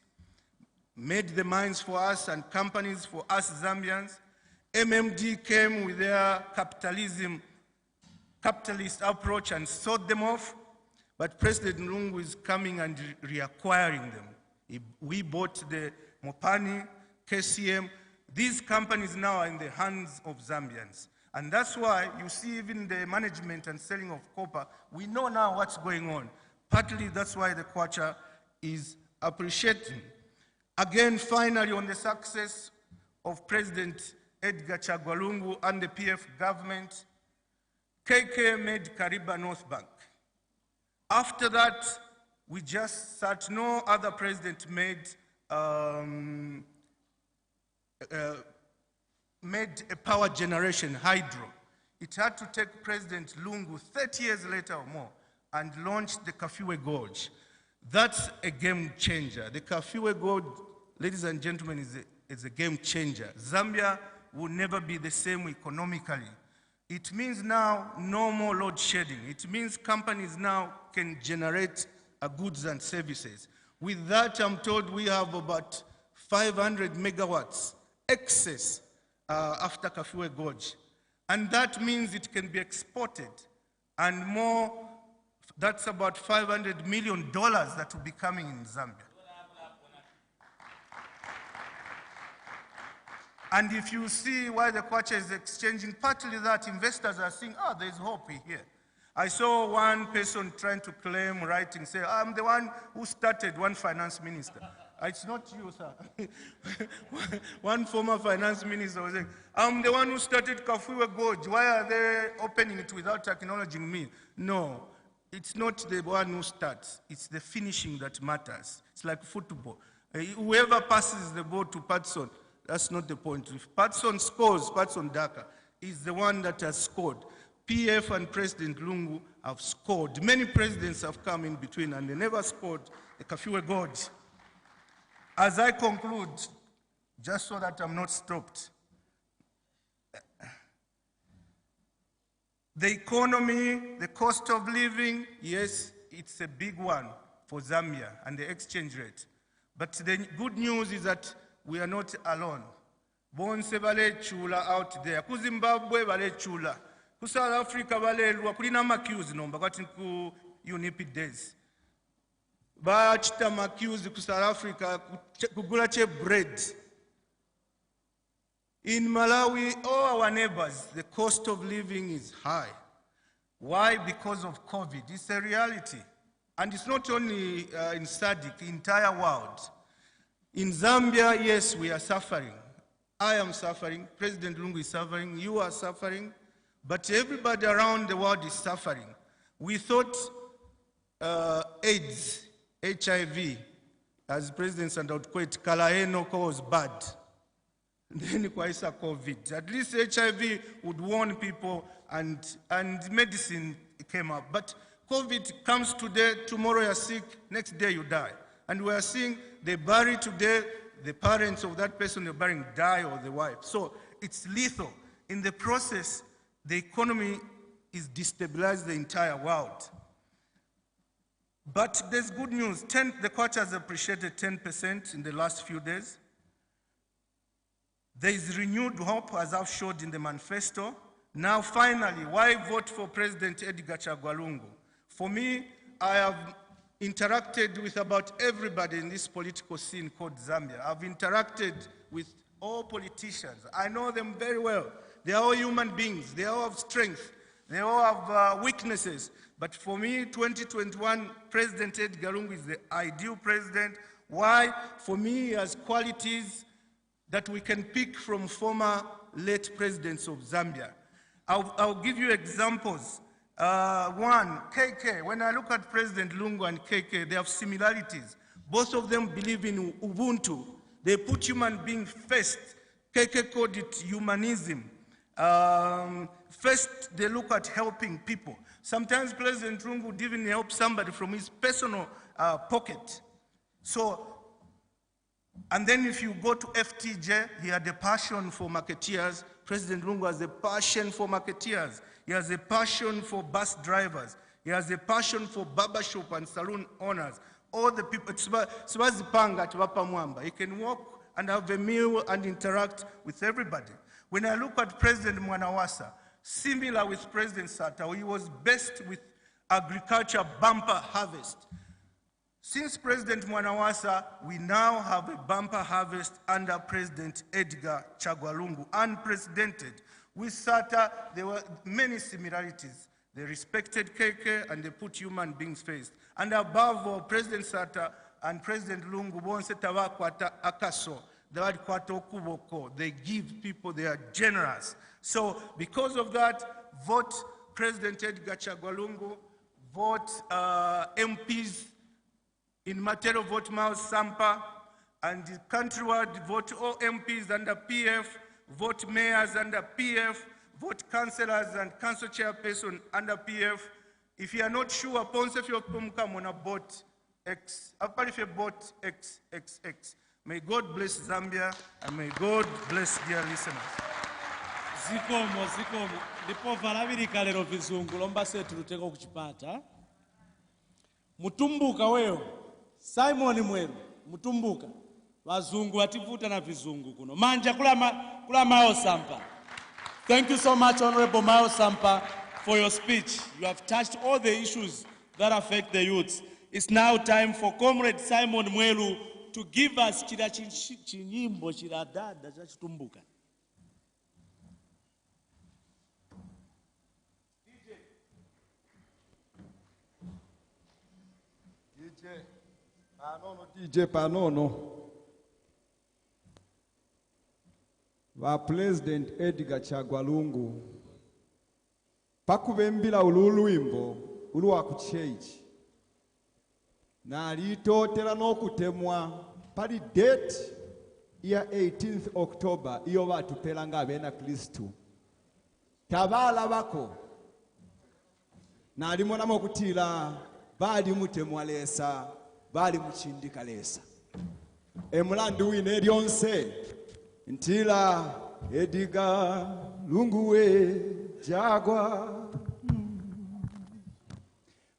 made the mines for us and companies for us Zambians. MMD came with their capitalist approach and sold them off. But President Lungu is coming and reacquiring them. We bought the Mopani, KCM. These companies now are in the hands of Zambians. And that's why you see even the management and selling of copper, we know now what's going on. Partly that's why the Kwacha is appreciating. Again, finally, on the success of President Edgar Chagwa Lungu and the PF government, KK made Kariba North Bank. After that, we just sat, no other president made a power generation, hydro. It had to take President Lungu 30 years later or more and launch the Kafiwe Gorge. That's a game changer. The Kafiwe Gorge, ladies and gentlemen, is a game changer. Zambia will never be the same economically. It means now no more load shedding. It means companies now can generate goods and services. With that, I'm told we have about 500 megawatts excess after Kafiwe Gorge. And that means it can be exported. And more, that's about $500 million that will be coming in Zambia. And if you see why the Kwacha is exchanging, partly that investors are saying, oh, there's hope here. I saw one person trying to claim, writing, say, I'm the one who started, one finance minister. It's not you, sir. One former finance minister was saying, I'm the one who started Kafiwe Gorge. Why are they opening it without acknowledging me? No, it's not the one who starts. It's the finishing that matters. It's like football. Whoever passes the ball to Patson, that's not the point. If Patson scores, Patson Daka is the one that has scored. PF and President Lungu have scored. Many presidents have come in between and they never scored the Kafiwe Gorge. As I conclude, just so that I'm not stopped, the economy, the cost of living, yes, it's a big one for Zambia and the exchange rate. But the good news is that we are not alone. Bonse bale chula out there. Ku Zimbabwe bale chula. Ku South Africa bale lwa kulina makiuzi nomba kwati ku UNIP days. Ba chita makiuzi ku South Africa kugula che bread. In Malawi, all our neighbors, the cost of living is high. Why? Because of COVID. It's a reality. And it's not only in SADC, the entire world. In Zambia, yes, we are suffering. I am suffering, President Lungu is suffering, you are suffering, but everybody around the world is suffering. We thought AIDS, HIV, as President Sandautkwet, Kalaenoko was bad. Then kwaisa COVID. At least HIV would warn people and medicine came up. But COVID comes today, tomorrow you're sick, next day you die. And we are seeing they bury today, the parents of that person you're burying die or the wife. So it's lethal. In the process, the economy is destabilized the entire world. But there's good news. The Kwacha has appreciated 10% in the last few days. There is renewed hope, as I've showed in the manifesto. Now, finally, why vote for President Edgar Chagwa Lungu? For me, I have interacted with about everybody in this political scene called Zambia. I've interacted with all politicians. I know them very well. They are all human beings. They all have strength. They all have weaknesses. But for me, 2021, President Edgar Lungu is the ideal president. Why? For me, he has qualities that we can pick from former late presidents of Zambia. I'll give you examples. One, KK. When I look at President Lungu and KK, they have similarities. Both of them believe in Ubuntu. They put human being first. KK called it humanism. First, they look at helping people. Sometimes President Lungu would even help somebody from his personal pocket. So, and then if you go to FTJ, he had a passion for marketeers. President Lungu has a passion for marketeers. He has a passion for bus drivers. He has a passion for barbershop and saloon owners. all the people, he can walk and have a meal and interact with everybody. When I look at President Mwanawasa, similar with President Sata, he was best with agriculture bumper harvest. Since President Mwanawasa, we now have a bumper harvest under President Edgar Chagwa, unprecedented. With Sata, there were many similarities. They respected KK and they put human beings first. And above all, President Sata and President Lungu bonse tabakwata akaso. They give people, they are generous. So because of that, vote President Edgar Chagwa, vote MPs in Matero, vote Mao Sampa, and the countrywide, vote all MPs under PF, vote mayors under PF, vote councillors and council chairperson under PF. If you are not sure, ponse if you come on a vote X, if you vote XXX. May God bless Zambia and may God bless dear listeners. Zikomo. Ndipo valaviri lero vizungu lomba setu luteko kuchipata. Mutumbuka weo. Simon Mwelu, mutumbuka. Wazungu wativuta na vizungu kuno. Manja kula Mao Sampa. Thank you so much, Honorable Mao Sampa, for your speech. You have touched all the issues that affect the youths. It's now time for Comrade Simon Mwelu to give us chinyimbo chiradada cha chitumbuka. DJ Panono. Va President Edgar Chagwa pakubembila ululwimbo uluwa kuchechi na litotela nokutemwa pali date ya 18th October iyo batupela nga bena Kristu tabala bako na limona mokutila bali mutemwa lesa bali muchindika lesa emulandu wine lyonse ntila Edgar Lunguwe Chagwa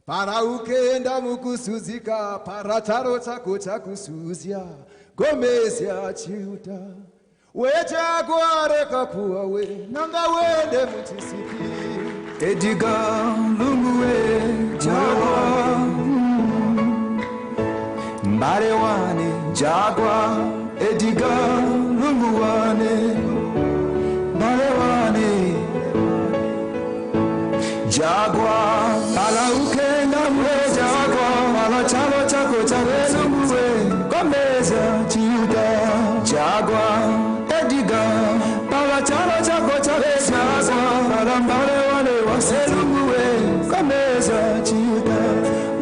para ukenda mukusuzika para charo chako chakusuzia gomezya chiuta we Chagwa reka kuwa we nanga wende muchisiki Edgar Lunguwe Chagwa mbare wane Chagwa Edgar Lunguwane mbare wane Chagwa ala ukenda mwe Chagwa ala chalo chako chako mwe komeza chiuta Chagwa Edgar ala chalo chako chako Chagwa ala mbale wale waselu mwe komeza chiuta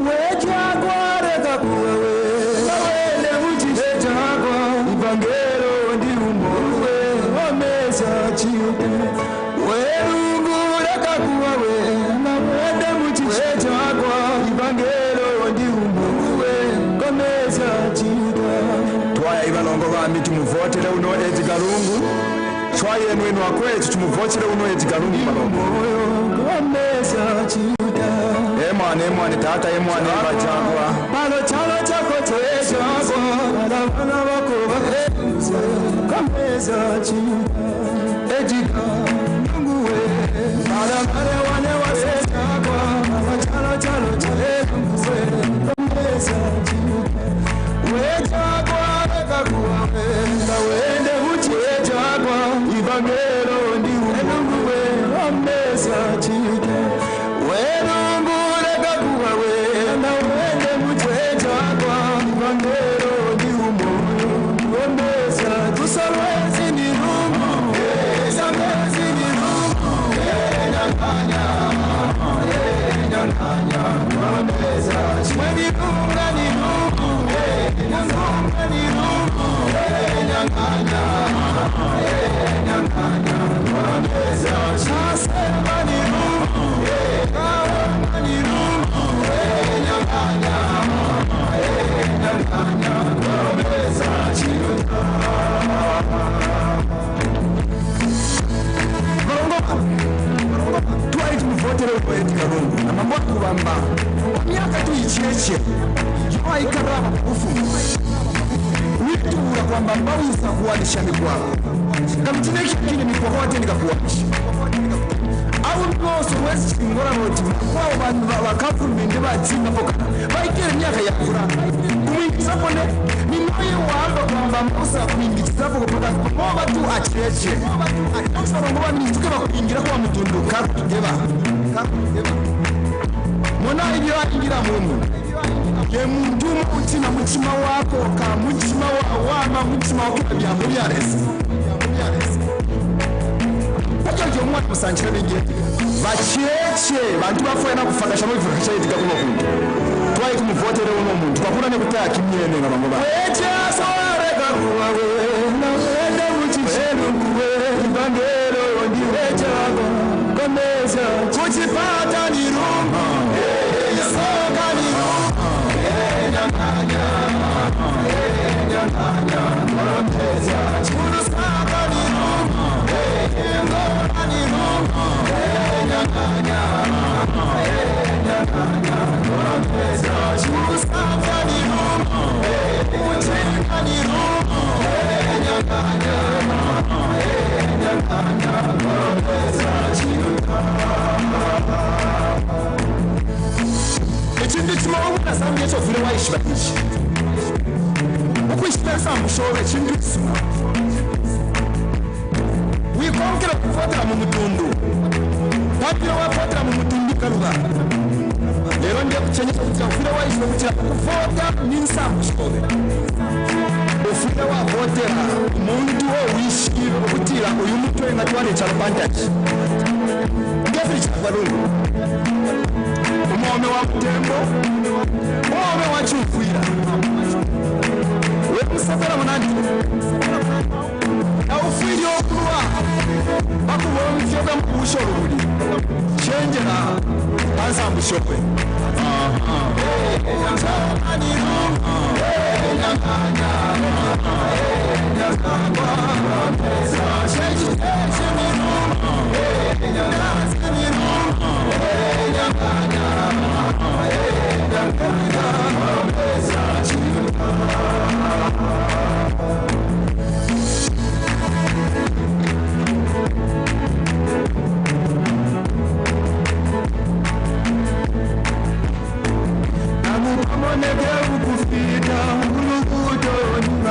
we Chagwa reka kuwe wele mujise Chagwa ibangero ndi umwe komeza chiuta we lungu reka kuwe twaya ibalongo bami tumuvotere uno Edgar Lungu twaye mwenu wakwetu tumuvotere uno Edgar Lungu balongo emane tata emane bachagwa balo chalo chako twechagwa bana bako bakeza kameza chiuta Edgar Lungu we bala wane wasechagwa chalo kameza chiuta we Chagwa reka kuwa wenda wende uche Chagwa ibangero ndi umwe ameza chiuta we Lungu reka kuwa wenda wende uche Chagwa ibangero ndi umwe ameza tusalwezi ni Lungu samezi ni Lungu nyanganya ameza mweni kunga ni Lungu twaiti muvotere kwa Edgar Lungu na mambo kubamba miaka tu cheche yoaikaraba kufu witura kwamba mbauza kuwanisha mikwako kamtineki kine mikohote nikakuwanisha au mkoso wesi chingora roti kwao bantu bakavumende batsinga pokana baikere myaka yakura kumwingisapone ninoye wamba kwamba mbauza kuingisapo kupaka moba tu acheche sabango banituke bakuingira kwa mutundu kakutugeba mona ibyo waingira muntu ye muntu umutima mutima wako ka mutima wama mutima wako byambo byarese Pacho mwana musanjira benge bacheche bantu bafana kufakasha mu bivuga cyayitiga kuno kuntu twaye kumuvotera uno muntu bakuna ne kutaka kimyene ngabango ba echa sore gakuwawe na wenda muchishenu kuwe ibandero ndiwecha komeza kuchipata ni Roma soka ni Roma nyanganya komeza kurusaga ni Roma ngora ni Roma nyanganya komeza kurusaga ni Roma kucheka ni Roma nyanganya komeza Ekindi kimawo Zambia kyofire wayishibakiki okwishibesa mushore ekindi kisuma wikonkera okuvotera mu mutundu papira wavotera mu mutundu kaluba leero ndiye kukyanyisa kutya ofire wayishiba kutya okuvota ninsamushore ofire wavotera omuntu owishire okutira oyu mutwe nga twala ekyalubantaki ngefiri kyagwalungu umome wa mtembo umome wa chufwira wemusafera munandi na ufwiri okuwa bakubola omufyoga mukubushoro buli chenjera bansa mbushokwe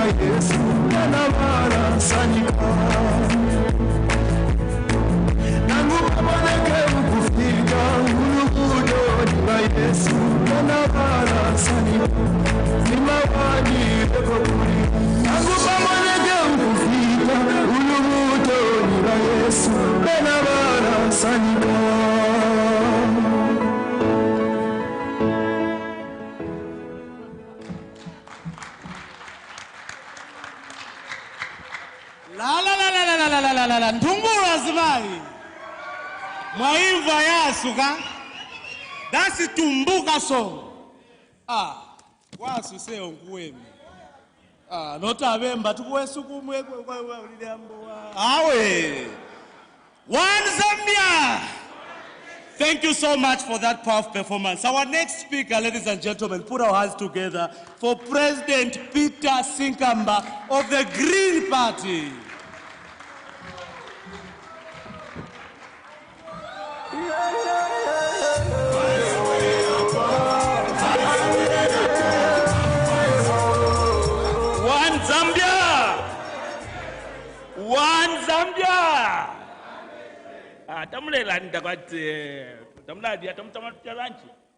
Yesu anabara sanika nangu pamoneke ukufika ulubudo na Yesu anabara sanika simawani ekokuli nangu pamoneke ukufika ulubudo na Yesu anabara sanika la ndungura zibai mwaimva yasuka dasi tumbuka so wasu se onkuwemi notabemba tukuwesukumwe awe one Zambia. Thank you so much for that powerful performance. Our next speaker, ladies and gentlemen, put our hands together for President Peter Sinkamba of the Green Party. One Zambia! One Zambia!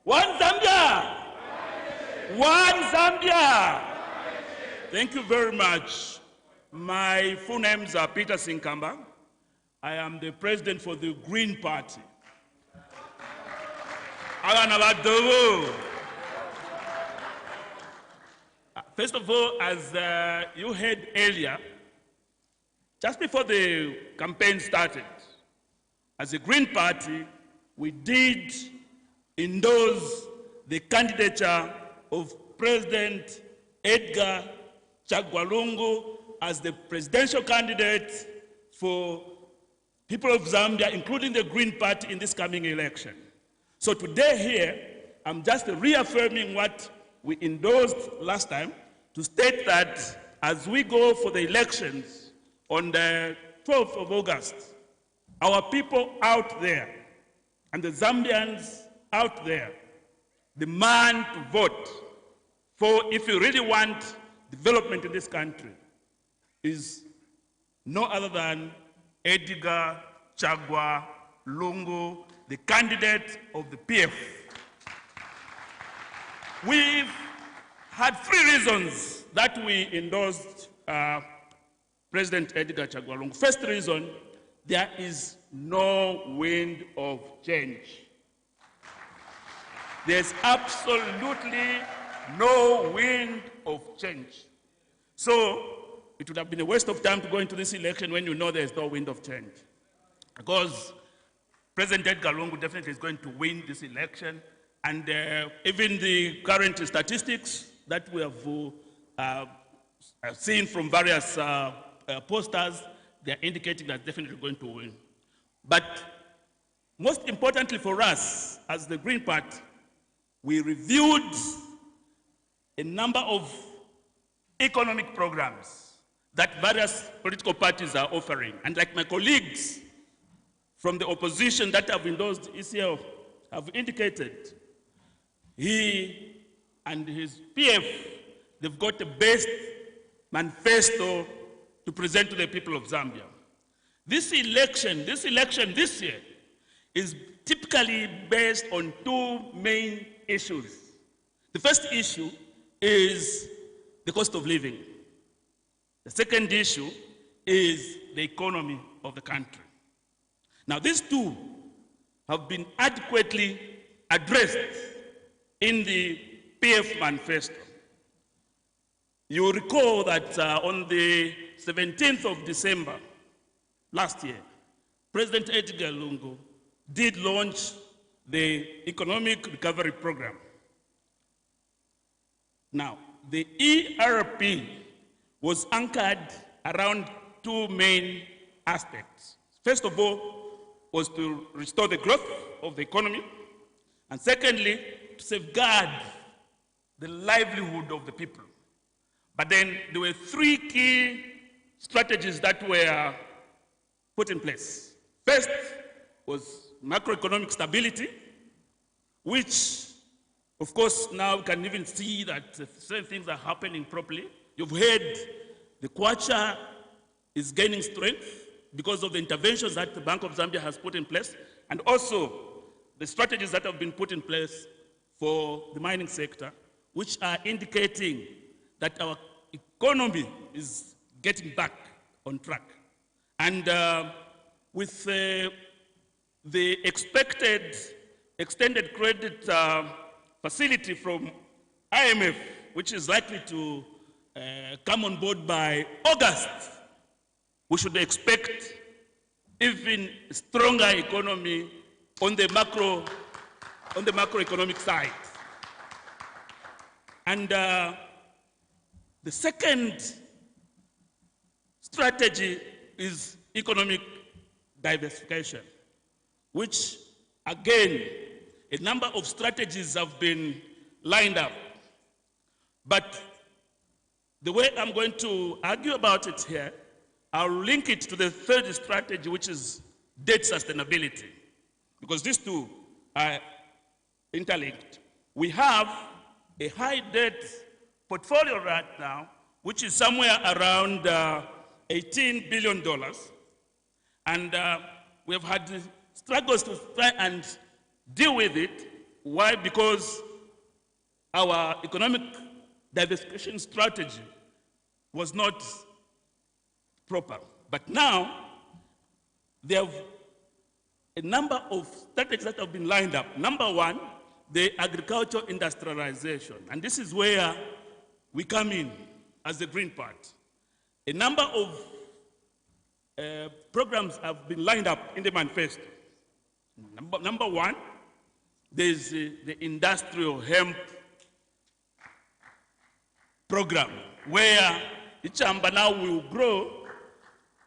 One Zambia! One Zambia! Thank you very much. My full names are Peter Sinkamba. I am the president for the Green Party. First of all, as you heard earlier, just before the campaign started, as a Green Party, we did endorse the candidature of President Edgar Chagwalungu as the presidential candidate for people of Zambia, including the Green Party in this coming election. So today here, I'm just reaffirming what we endorsed last time to state that as we go for the elections on the 12th of August, our people out there and the Zambians out there demand to vote for, if you really want development in this country, is no other than Edgar Chagwa Lungu, the candidate of the PF. We've had 3 reasons that we endorsed President Edgar Chagwa Lungu. First reason, there is no wind of change. There's absolutely no wind of change. So it would have been a waste of time to go into this election when you know there's no wind of change. Because President Edgar Lungu definitely is going to win this election. And even the current statistics that we have seen from various posters, they're indicating that definitely going to win. But most importantly for us, as the Green Party, we reviewed a number of economic programs that various political parties are offering. And like my colleagues from the opposition that have endorsed ECL have indicated, he and his PF, they've got the best manifesto to present to the people of Zambia. This election this year is typically based on 2 main issues. The first issue is the cost of living. The second issue is the economy of the country. Now, these 2 have been adequately addressed in the PF manifesto. You recall that on the 17th of December last year, President Edgar Lungu did launch the Economic Recovery Program. Now, the ERP was anchored around 2 main aspects. First of all, was to restore the growth of the economy, and secondly, to safeguard the livelihood of the people. But then there were 3 key strategies that were put in place. First was macroeconomic stability, which, of course, now we can even see that certain things are happening properly. You've heard the Kwacha is gaining strength because of the interventions that the Bank of Zambia has put in place, and also the strategies that have been put in place for the mining sector, which are indicating that our economy is getting back on track. And with the expected extended credit facility from IMF, which is likely to come on board by August, we should expect even stronger economy on the macroeconomic side. And the second strategy is economic diversification, which again, a number of strategies have been lined up. But the way I'm going to argue about it here, I'll link it to the third strategy, which is debt sustainability, because these 2 are interlinked. We have a high debt portfolio right now, which is somewhere around $18 billion. And we have had struggles to try and deal with it. Why? Because our economic diversification strategy was not proper. But now, there have a number of strategies that have been lined up. Number 1, the agricultural industrialization. And this is where we come in as the Green Party. A number of programs have been lined up in the manifesto. Number 1, there's the industrial hemp program, where Ichamba now will grow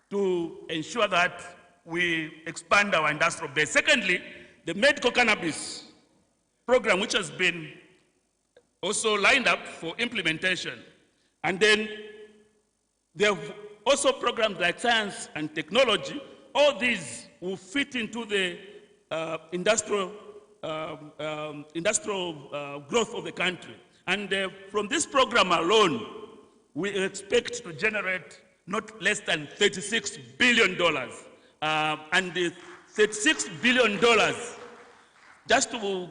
to ensure that we expand our industrial base. Secondly, the medical cannabis program which has been also lined up for implementation. And then there are also programs like science and technology. All these will fit into the industrial growth of the country. And from this program alone, we expect to generate not less than $36 billion. And the $36 billion, just to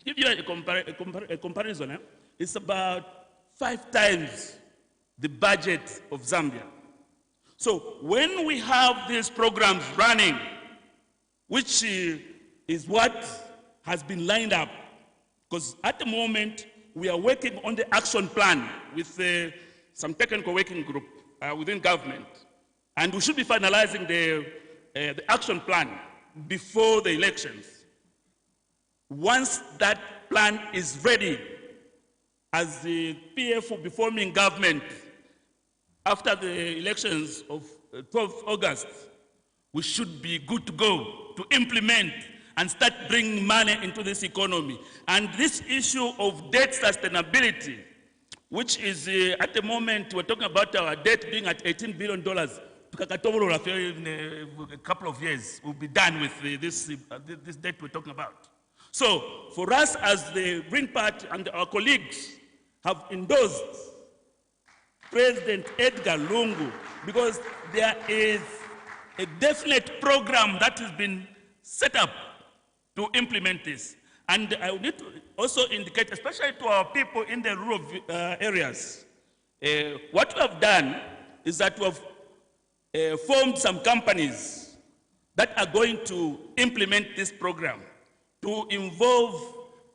give you a comparison, it's about 5 times the budget of Zambia. So when we have these programs running, which is what has been lined up, because at the moment we are working on the action plan with some technical working group within government, and we should be finalizing the action plan before the elections. Once that plan is ready, as the PF will be forming government after the elections of 12th August, we should be good to go to implement and start bringing money into this economy. And this issue of debt sustainability, which is at the moment, we're talking about our debt being at $18 billion. In a couple of years, we'll be done with this debt we're talking about. So for us as the Green Party and our colleagues have endorsed President Edgar Lungu, because there is a definite program that has been set up to implement this. And I need to also indicate, especially to our people in the rural areas, what we have done is that we have formed some companies that are going to implement this program to involve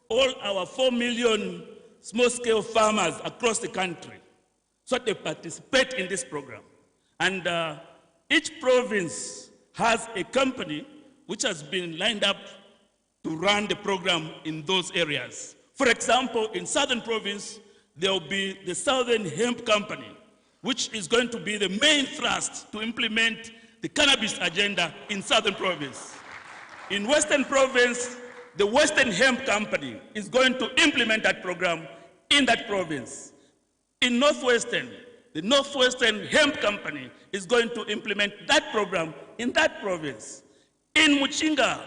all our 4 million small-scale farmers across the country so that they participate in this program. And each province has a company which has been lined up to run the program in those areas. For example, in Southern Province, there will be the Southern Hemp Company, which is going to be the main thrust to implement the cannabis agenda in Southern Province. In Western Province, the Western Hemp Company is going to implement that program in that province. In Northwestern, the Northwestern Hemp Company is going to implement that program in that province. In Muchinga,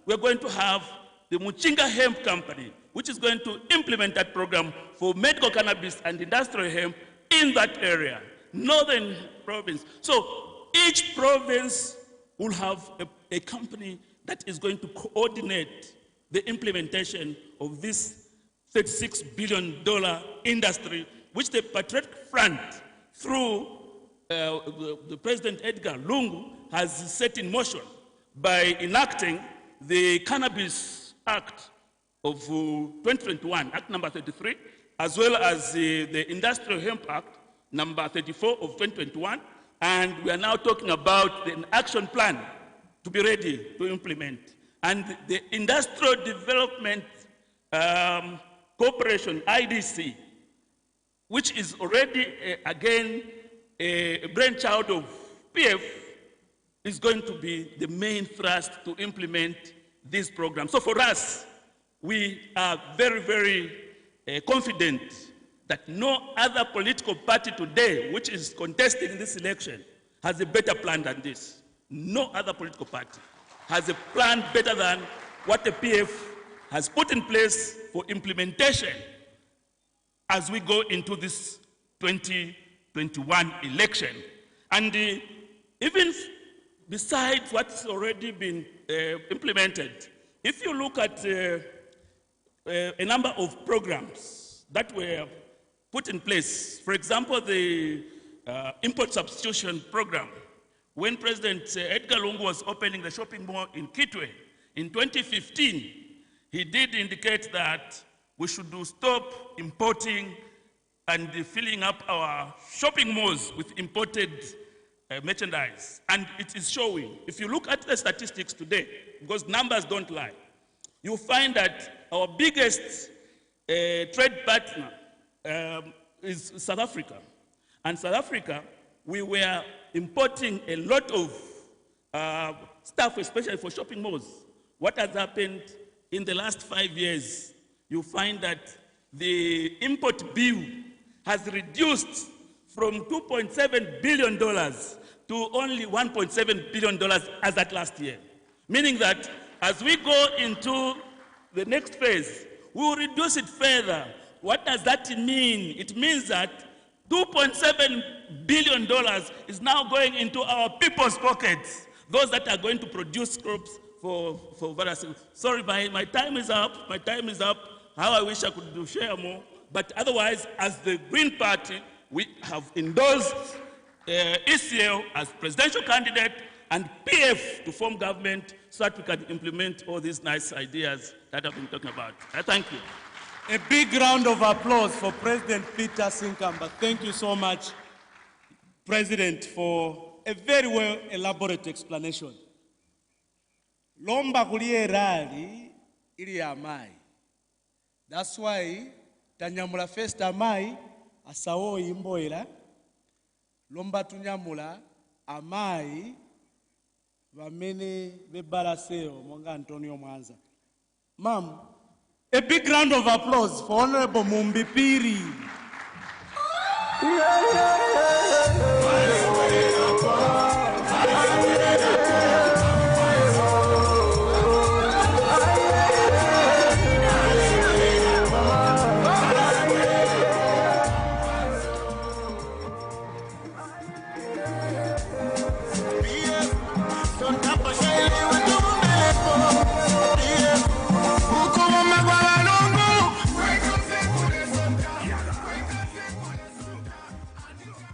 we're going to have the Muchinga Hemp Company, which is going to implement that program for medical cannabis and industrial hemp in that area, Northern Province. So each province will have a company that is going to coordinate the implementation of this $36 billion industry, which the Patrotic Front, through the President Edgar Lungu, has set in motion by enacting the Cannabis Act of 2021, Act number 33, as well as the Industrial Hemp Act number 34 of 2021, and we are now talking about the action plan to be ready to implement. And the Industrial Development Corporation, IDC, which is already, again, a brainchild of PF, is going to be the main thrust to implement this program. So for us, we are very, very confident that no other political party today which is contesting this election has a better plan than this. No other political party has a plan better than what the PF has put in place for implementation as we go into this 2021 election. And even besides what's already been implemented, if you look at a number of programs that were put in place, for example, the import substitution program, when President Edgar Lungu was opening the shopping mall in Kitwe in 2015, he did indicate that we should stop importing and filling up our shopping malls with imported merchandise. And it is showing. If you look at the statistics today, because numbers don't lie, you'll find that our biggest trade partner is South Africa. And South Africa, we were importing a lot of stuff, especially for shopping malls. What has happened in the last 5 years? you find that the import bill has reduced from $2.7 billion to only $1.7 billion as at last year. Meaning that as we go into the next phase, we will reduce it further. What does that mean? It means that $2.7 billion is now going into our people's pockets, those that are going to produce crops for various things. Sorry, my time is up. My time is up. How I wish I could share more. But otherwise, as the Green Party, we have endorsed ECL as presidential candidate and PF to form government so that we can implement all these nice ideas that I've been talking about. I thank you. A big round of applause for President Peter Sinkamba. Thank you so much, President, for a very well elaborate explanation. Lomba kulie rali ili amai. That's why tanyamula first amai asawo imboira. Lomba tunyamula amai vamene bebaraseo monga Antonio Mwanza. Ma'am, a big round of applause for Honorable Mumbi Phiri.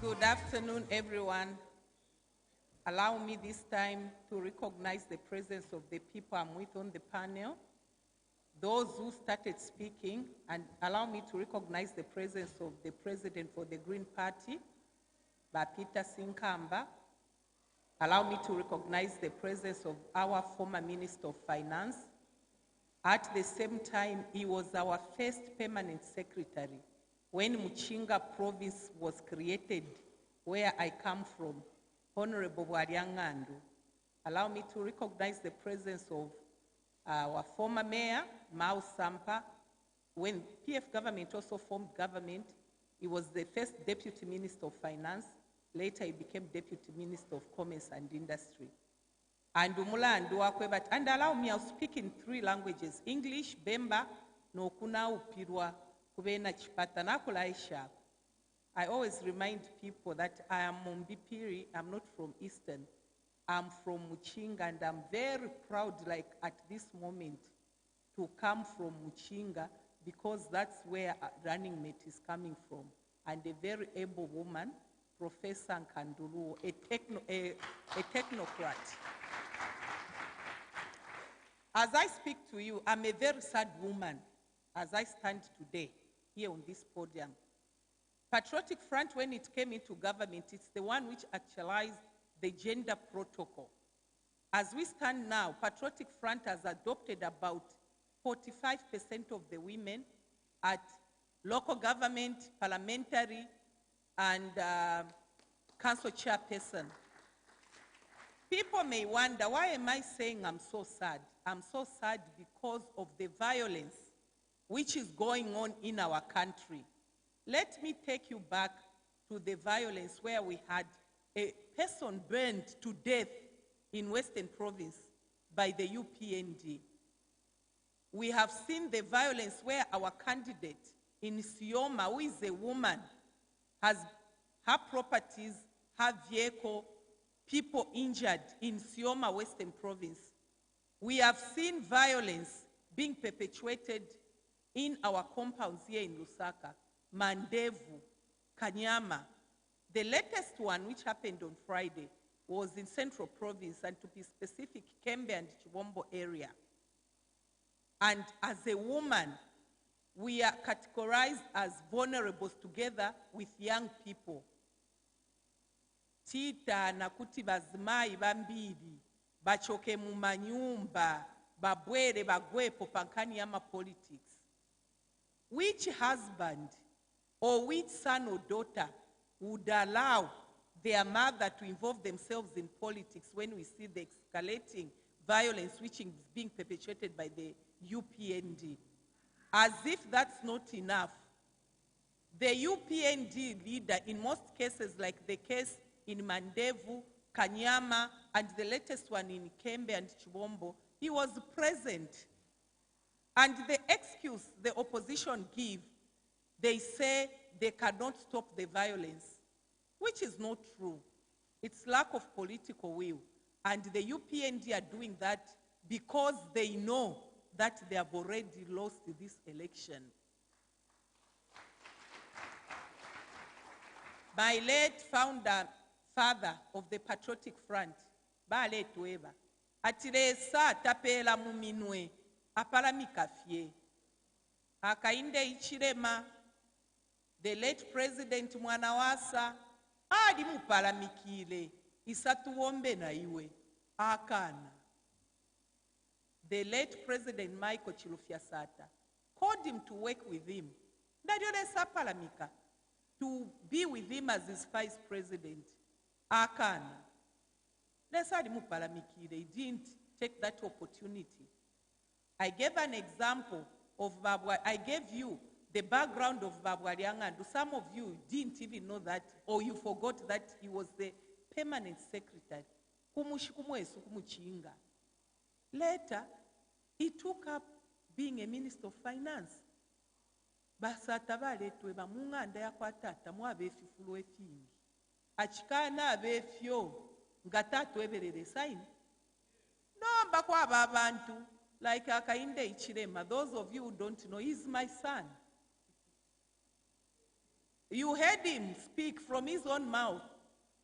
Good afternoon, everyone. Allow me this time to recognize the presence of the people I'm with on the panel, those who started speaking, and allow me to recognize the presence of the President for the Green Party, Peter Sinkamba. Allow me to recognize the presence of our former Minister of Finance. At the same time, he was our first permanent secretary when Muchinga province was created, where I come from, Honorable Bwalya. Allow me to recognize the presence of our former mayor, Sampa. When PF government also formed government, he was the first Deputy Minister of Finance. Later, he became Deputy Minister of Commerce and Industry. And allow me, I'll speak in 3 languages: English, Bemba, Nokuna Upirwa, Kubena Chipata, Nakulaisha. I always remind people that I am Mumbi Phiri. I'm not from Eastern. I'm from Muchinga, and I'm very proud, like at this moment, to come from Muchinga, because that's where running mate is coming from. And a very able woman, Professor Nkandulu, a technocrat. As I speak to you, I'm a very sad woman as I stand today here on this podium. Patriotic Front, when it came into government, it's the one which actualized the gender protocol. As we stand now, Patriotic Front has adopted about 45% of the women at local government, parliamentary, and council chairperson. People may wonder, why am I saying I'm so sad? I'm so sad because of the violence which is going on in our country. Let me take you back to the violence where we had a person burned to death in Western Province by the UPND. We have seen the violence where our candidate in Sioma, who is a woman, has her properties, her vehicle, people injured in Sioma, Western Province. We have seen violence being perpetuated in our compounds here in Lusaka, Mandevu, Kanyama. The latest one, which happened on Friday, was in Central Province, and to be specific, Kembe and Chibombo area. And as a woman, we are categorized as vulnerable together with young people. Tita nakuti bazimai bambiri, bachoke mumanyumba, babwere bagwepo pankani yama politics. Which husband or which son or daughter would allow their mother to involve themselves in politics when we see the escalating violence which is being perpetrated by the UPND? As if that's not enough, the UPND leader, in most cases, like the case in Mandevu, Kanyama, and the latest one in Kembe and Chibombo, he was present. And the excuse the opposition give, they say they cannot stop the violence, which is not true. It's lack of political will. And the UPND are doing that because they know that they have already lost this election. My late father of the Patriotic Front, Bale Tueva, atilesa tapela muminwe, aparamika fie. Akainde Ichirema, the late President Mwanawasa, adi mupalamikile, isatuombe na iwe, akana. The late President Michael Chilufiasata called him to work with him. Ndadiole sapalamika, to be with him as his vice president. Akana. Lesadi mupalamikile, he didn't take that opportunity. I gave an example of Bwalya. I gave you the background of Bwalya. Some of you didn't even know that, or you forgot that he was the permanent secretary. Later, he took up being a minister of finance. Basatavale tueba munganda ya kwa tata mwabefi fulwe fingi. Achikana abefyo ngatatu eberere sign. No bakwa babantu like Akainde Ichirema. Those of you who don't know, he's my son. You heard him speak from his own mouth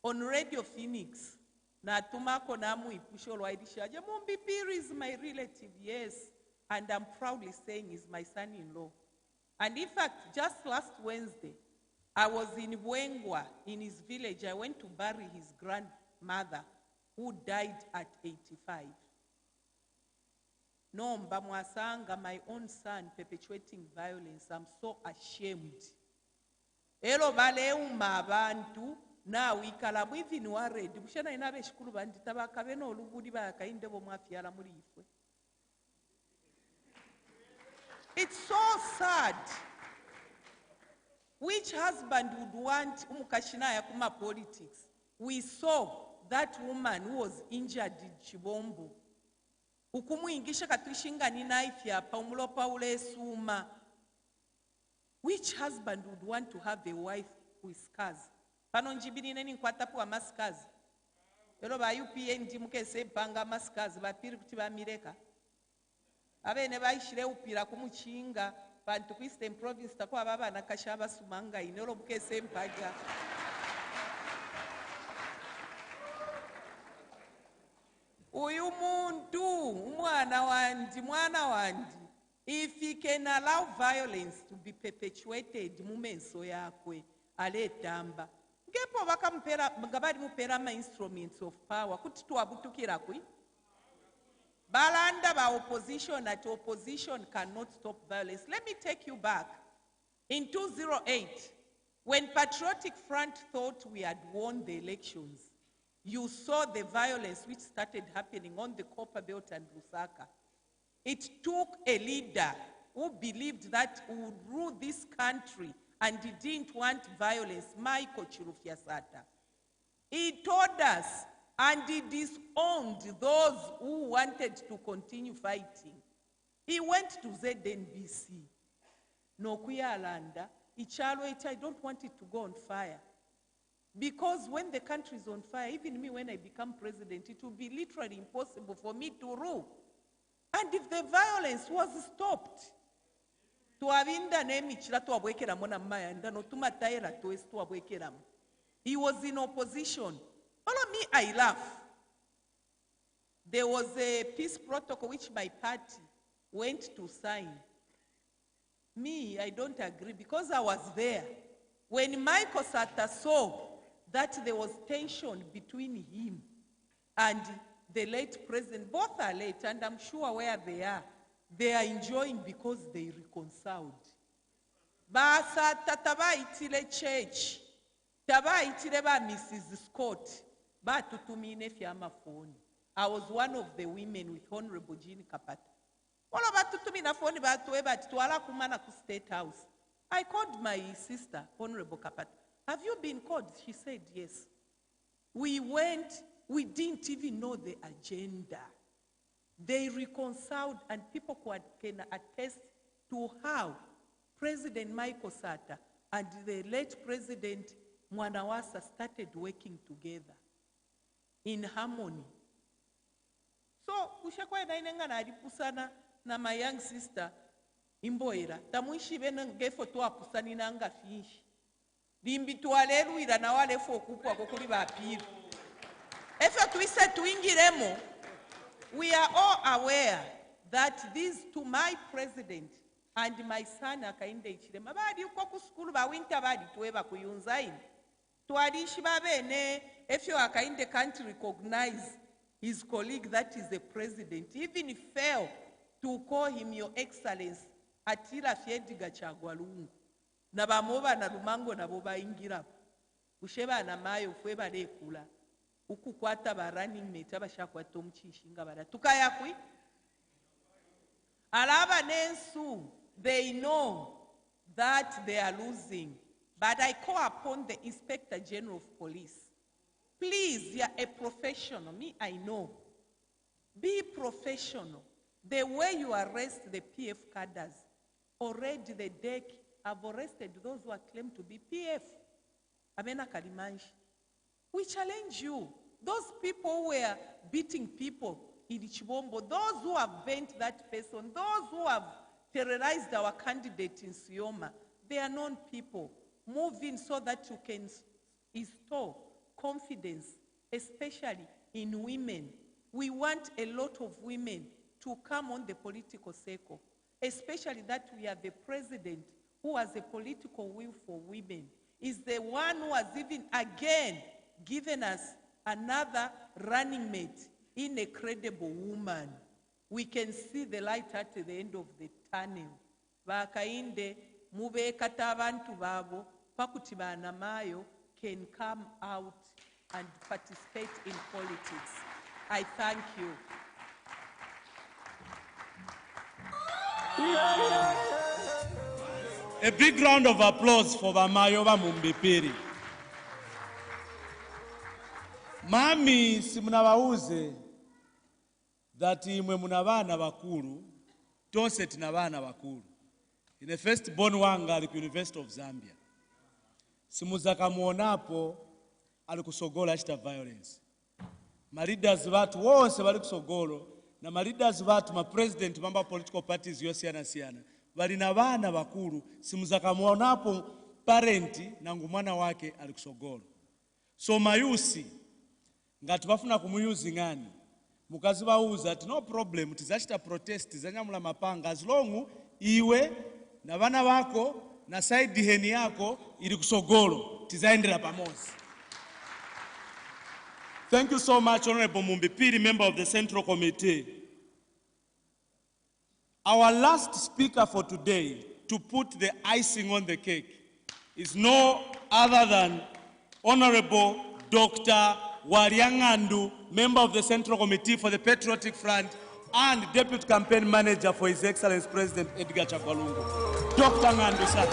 on Radio Phoenix. Na tumako namu ipusho lwaidishaje. Mumbi Phiri is my relative, yes. And I'm proudly saying he's my son-in-law. And in fact, just last Wednesday, I was in Bwengwa, in his village. I went to bury his grandmother, who died at 85. No, Mbamwasanga, my own son, perpetuating violence. I'm so ashamed. Elo bale umabantu na wikala mwivini waredi. Bushana inabe shukuru bandi tabaka beno olubudi baka indebo mwafiala muri ifwe. It's so sad. Which husband would want umukashina ya kuma politics? We saw that woman who was injured in Chibombo. Ukumuingisha katuishinga ni knife ya paumulopa ule suma. Which husband would want to have a wife with scars? Pano njibini neni nkwatapu wa maskars. Yelo ba UPND mukese banga maskars ba Phiri kuti ba mireka. Abene baishire upira kumuchinga bantu ku Eastern Province takwa baba nakashaba sumanga inelo mukese mpaja. Uyu muntu mwana wandi if he can allow violence to be perpetuated mumenso yakwe aletamba ngepo bakampera ngabali mupera ma instruments of power kuti tuabutukira kwi balanda ba opposition that opposition cannot stop violence. Let me take you back in 2008 when Patriotic Front thought we had won the elections. You saw the violence which started happening on the Copper Belt and Lusaka. It took a leader who believed that he would rule this country and he didn't want violence, Michael Chilufiasata. He told us and he disowned those who wanted to continue fighting. He went to ZNBC. Nokuyalanda, I don't want it to go on fire. Because when the country is on fire, even me when I become president, it will be literally impossible for me to rule. And if the violence was stopped, he was in opposition. Follow me, I laugh. There was a peace protocol which my party went to sign. Me, I don't agree because I was there. When Michael Sata saw that there was tension between him and the late president, both are late and I'm sure where they are enjoying because they reconciled. Basa tataba itile church, taba itile ba Mrs. Scott, ba tutumine fiama phone. I was one of the women with Honorable Jean Kapata. Olo batutumina phone batwe bati twala kumana ku State House. I called my sister, Honorable Kapata. Have you been called? She said yes. We went, we didn't even know the agenda. They reconciled, and people can attest to how President Michael Sata and the late President Mwanawasa started working together in harmony. So, ushakwa inainenga na adipusana na my young sister, Imboira, tamuishi bena ngefo tuwa pusani na anga fiishi. Limbi tuwalelu ila na wale fo kupwa kukuli bapiri. Efo tuise tuingiremo, we are all aware that these to my president and my son Akainde Ichilema, badi uko kuskulu ba winter badi tuweba kuyunzaini. Tuwadishi babene, if you Akainde can't recognize his colleague that is the president, even fail to call him your excellence, Atila Fiediga Chagwalungu. Nabamoba na Lumango na boba ingira. Usheba na mayo fweba de kula. Uku kwata ba running mate abashakwa tomchishinga bara. Tukaya kui? Alaba nensu, they know that they are losing. But I call upon the Inspector General of Police. Please, you are a professional. Me, I know. Be professional. The way you arrest the PF cadres, already the deck have arrested those who are claimed to be PF. Amena Kalimanji. We challenge you. Those people who were beating people in Chibombo, those who have bent that person, those who have terrorized our candidate in Sioma, they are known people. Move in so that you can install confidence, especially in women. We want a lot of women to come on the political circle, especially that we have a president who has a political will for women, is the one who has even again given us another running mate in a credible woman. We can see the light at the end of the tunnel. Bakainde mube katabantu babo pakuti banamayo can come out and participate in politics. I thank you. A big round of applause for Bamayoba Mumbi Phiri. Mami simunabauze that imwe munabana bakuru, tonse tinabana bakuru. In the first born wanga at the University of Zambia. Simuzaka muonapo alikusogola ashita violence. Ma leaders vatu wonse bali kusogolo na ma leaders vatu ma president mamba political parties yosiana siana. Bali na bana bakuru simuzaka muonapo parenti na ngumwana wake alikusogolo. So mayusi ngati bafuna kumuyuzi ngani mukazi bauza ati no problem tizachita protest zanyamula mapanga as long iwe na bana bako na side heni yako ili kusogolo tizaendera pamoja. Thank you so much, Honorable Mumbi Phiri, member of the Central Committee. Our last speaker for today to put the icing on the cake is no other than Honorable Dr. Bwalya, member of the Central Committee for the Patriotic Front and Deputy Campaign Manager for His Excellency President Edgar Chagwalungu. Dr. Ngandu, sir.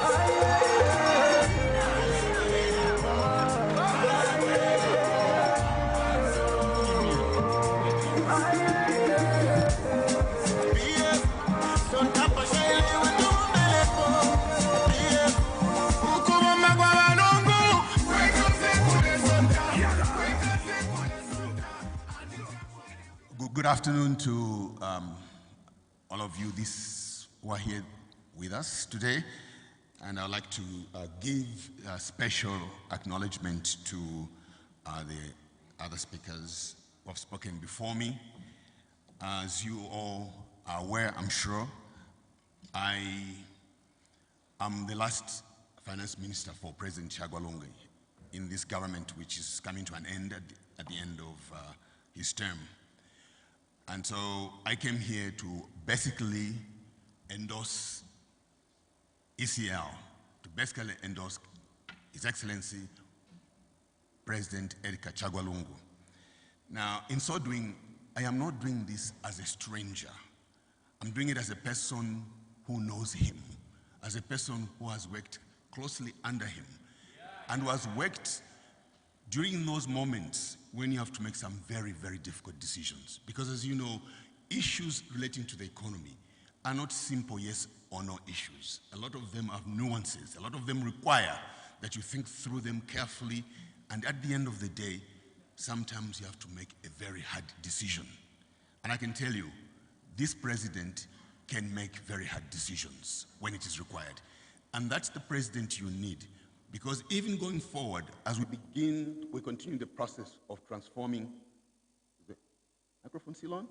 Good afternoon to all of you who are here with us today. And I'd like to give a special acknowledgement to the other speakers who have spoken before me. As you all are aware, I'm sure, I am the last finance minister for President Chagwalungu in this government, which is coming to an end at the end of his term. And so I came here to basically endorse ECL, to basically endorse His Excellency President Edgar Chagwalungu. Now, in so doing, I am not doing this as a stranger. I'm doing it as a person who knows him, as a person who has worked closely under him, and who has worked during those moments when you have to make some very, very difficult decisions. Because as you know, issues relating to the economy are not simple yes or no issues. A lot of them have nuances. A lot of them require that you think through them carefully, and at the end of the day, sometimes you have to make a very hard decision. And I can tell you, this president can make very hard decisions when it is required. And that's the president you need. Because even going forward, as we continue the process of transforming, is the microphone still on?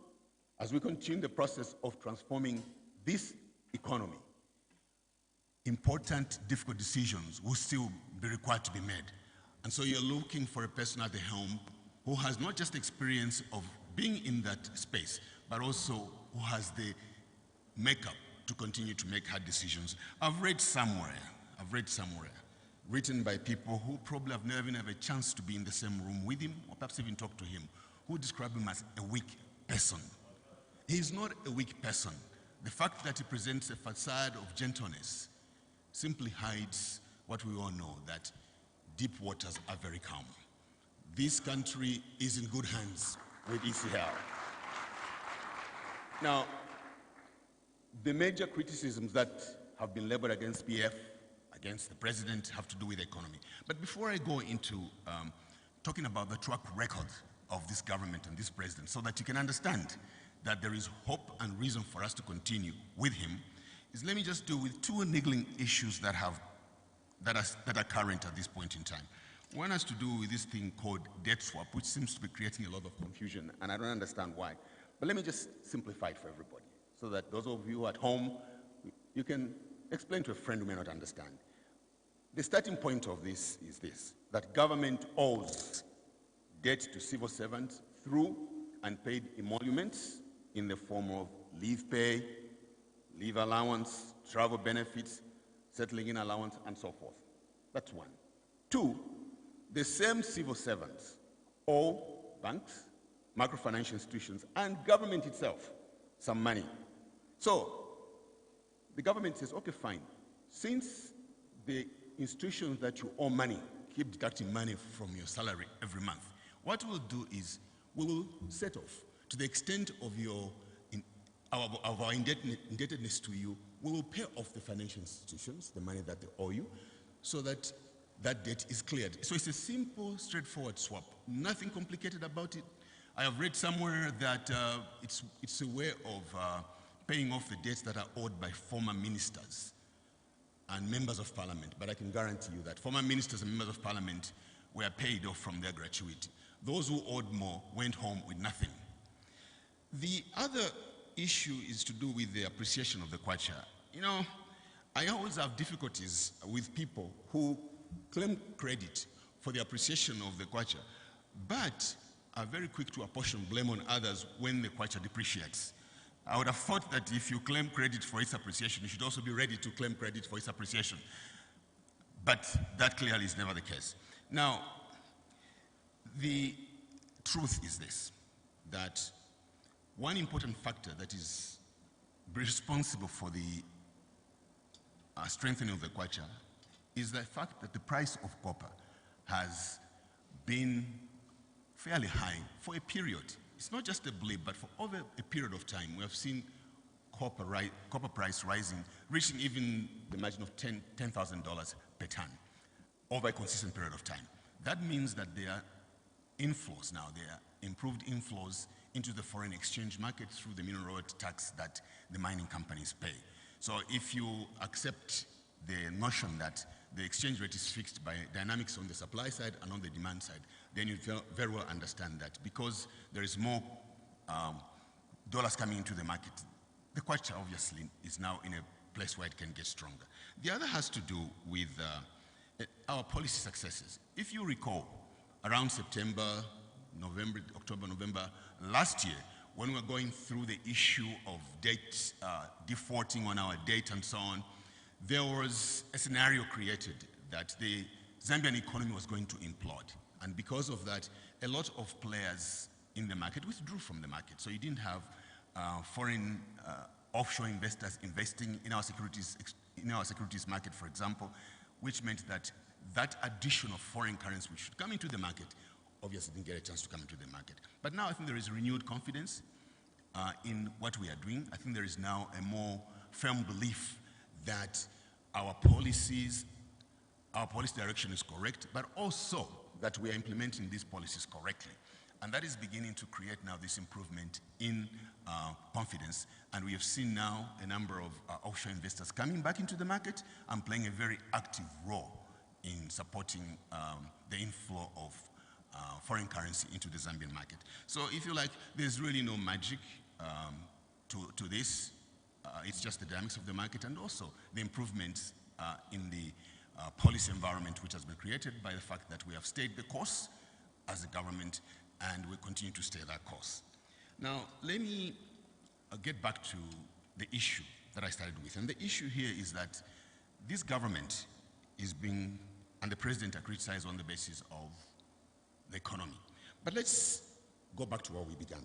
As we continue the process of transforming this economy, important, difficult decisions will still be required to be made. And so you're looking for a person at the helm who has not just experience of being in that space, but also who has the makeup to continue to make hard decisions. I've read somewhere, written by people who probably have never even had a chance to be in the same room with him, or perhaps even talk to him, who describe him as a weak person. He's not a weak person. The fact that he presents a facade of gentleness simply hides what we all know, that deep waters are very calm. This country is in good hands with ECL. Now, the major criticisms that have been leveled against PF, against the president, have to do with the economy. But before I go into talking about the track record of this government and this president, so that you can understand that there is hope and reason for us to continue with him, is let me just deal with two niggling issues that are current at this point in time. One has to do with this thing called debt swap, which seems to be creating a lot of confusion, and I don't understand why. But let me just simplify it for everybody, so that those of you at home, you can explain to a friend who may not understand. The starting point of this is this, that government owes debt to civil servants through unpaid emoluments in the form of leave pay, leave allowance, travel benefits, settling in allowance, and so forth. That's one. Two, the same civil servants owe banks, microfinancial institutions, and government itself some money. So the government says, okay, fine. Since the institutions that you owe money keep deducting money from your salary every month, what we'll do is we will set off to the extent of our indebtedness to you. We will pay off the financial institutions the money that they owe you, so that that debt is cleared. So it's a simple, straightforward swap. Nothing complicated about it. I have read somewhere that it's a way of paying off the debts that are owed by former ministers and members of parliament. But I can guarantee you that former ministers and members of parliament were paid off from their gratuity. Those who owed more went home with nothing. The other issue is to do with the appreciation of the kwacha. You know, I always have difficulties with people who claim credit for the appreciation of the kwacha, but are very quick to apportion blame on others when the kwacha depreciates. I would have thought that if you claim credit for its appreciation, you should also be ready to claim credit for its appreciation. But that clearly is never the case. Now, the truth is this, that one important factor that is responsible for the strengthening of the kwacha is the fact that the price of copper has been fairly high for a period. It's not just a blip, but for over a period of time, we have seen copper price rising, reaching even the margin of $10,000 per ton over a consistent period of time. That means that there are inflows now, there are improved inflows into the foreign exchange market through the mineral royalty tax that the mining companies pay. So if you accept the notion that the exchange rate is fixed by dynamics on the supply side and on the demand side, then you very well understand that because there is more dollars coming into the market, the kwacha obviously is now in a place where it can get stronger. The other has to do with our policy successes. If you recall, around September, November, October, November last year, when we were going through the issue of debt, defaulting on our debt and so on, there was a scenario created that the Zambian economy was going to implode. And because of that, a lot of players in the market withdrew from the market. So you didn't have foreign offshore investors investing in our securities market, for example, which meant that that addition of foreign currency which should come into the market obviously didn't get a chance to come into the market. But now I think there is renewed confidence in what we are doing. I think there is now a more firm belief that our policy direction is correct, but also that we are implementing these policies correctly. And that is beginning to create now this improvement in confidence. And we have seen now a number of offshore investors coming back into the market and playing a very active role in supporting the inflow of foreign currency into the Zambian market. So if you like, there's really no magic to this. It's just the dynamics of the market and also the improvements in the policy environment which has been created by the fact that we have stayed the course as a government and we continue to stay that course. Now, let me get back to the issue that I started with. And the issue here is that this government is being, and the president are criticized on the basis of the economy. But let's go back to where we began.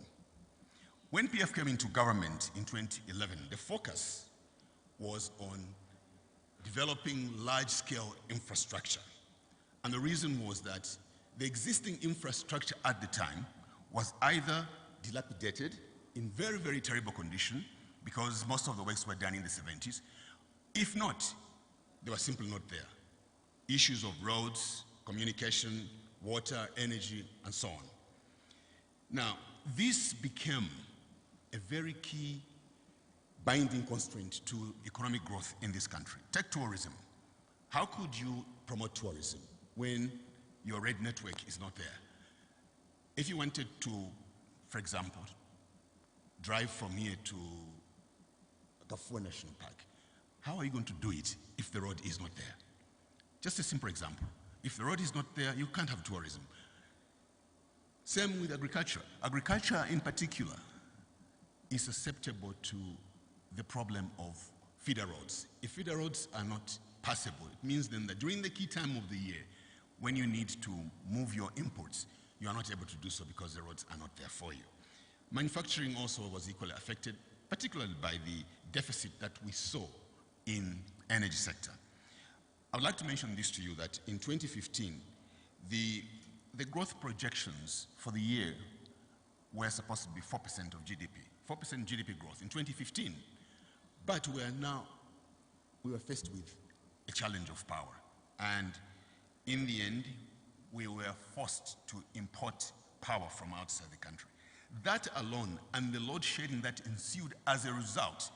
When PF came into government in 2011, the focus was on developing large-scale infrastructure. And the reason was that the existing infrastructure at the time was either dilapidated, in very, very terrible condition, because most of the works were done in the 70s. If not, they were simply not there. Issues of roads, communication, water, energy, and so on. Now, this became a very key binding constraint to economic growth in this country. Take tourism. How could you promote tourism when your road network is not there? If you wanted to, for example, drive from here to Kafue National Park, how are you going to do it if the road is not there? Just a simple example. If the road is not there, you can't have tourism. Same with agriculture. Agriculture in particular is susceptible to the problem of feeder roads. If feeder roads are not passable, it means then that during the key time of the year, when you need to move your imports, you are not able to do so because the roads are not there for you. Manufacturing also was equally affected, particularly by the deficit that we saw in energy sector. I would like to mention this to you that in 2015, the growth projections for the year were supposed to be 4% of GDP, 4% GDP growth in 2015. But we were faced with a challenge of power. And in the end, we were forced to import power from outside the country. That alone and the load shedding that ensued as a result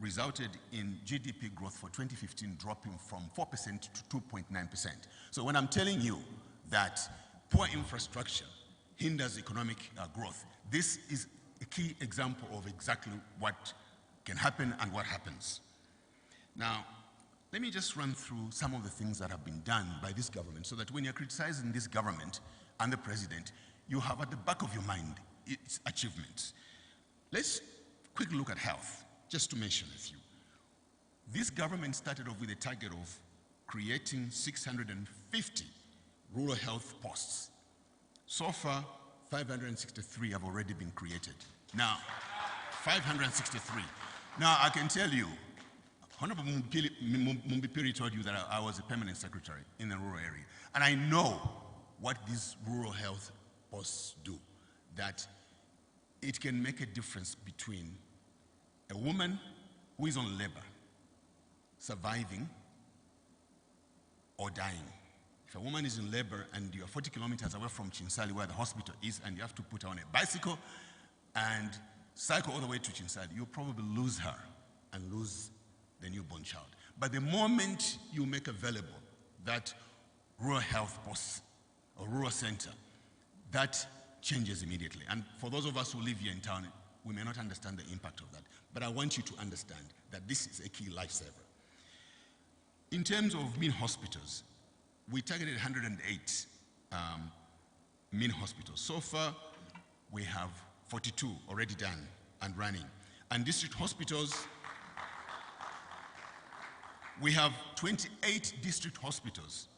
resulted in GDP growth for 2015 dropping from 4% to 2.9%. So when I'm telling you that poor infrastructure hinders economic growth, this is a key example of exactly what can happen and what happens. Now, let me just run through some of the things that have been done by this government so that when you're criticizing this government and the president, you have at the back of your mind its achievements. Let's quickly look at health, just to mention a few. This government started off with a target of creating 650 rural health posts. So far, 563 have already been created. Now, 563. Now, I can tell you, Honorable Mumbi Phiri told you that I was a permanent secretary in the rural area. And I know what these rural health posts do, that it can make a difference between a woman who is on labor, surviving, or dying. If a woman is in labor and you're 40 kilometers away from Chinsali where the hospital is and you have to put her on a bicycle and cycle all the way to Chinsali, you'll probably lose her and lose the newborn child. But the moment you make available that rural health post or rural center, that changes immediately. And for those of us who live here in town, we may not understand the impact of that. But I want you to understand that this is a key lifesaver. In terms of mean hospitals, we targeted 108 mean hospitals. So far, we have 42 already done and running. And district hospitals, we have 28 district hospitals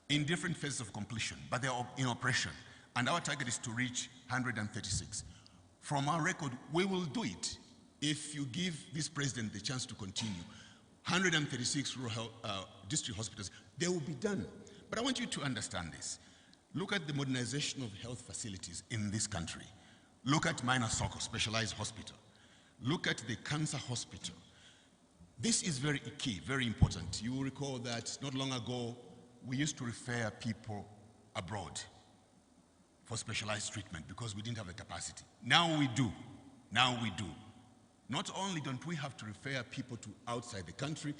in different phases of completion, but they're in operation. And our target is to reach 136. From our record, we will do it if you give this president the chance to continue, 136 rural district hospitals, they will be done. But I want you to understand this. Look at the modernization of health facilities in this country. Look at Minasoko Specialized Hospital. Look at the cancer hospital. This is very key, very important. You will recall that not long ago, we used to refer people abroad for specialized treatment because we didn't have the capacity. Now we do. Now we do. Not only don't we have to refer people to outside the country,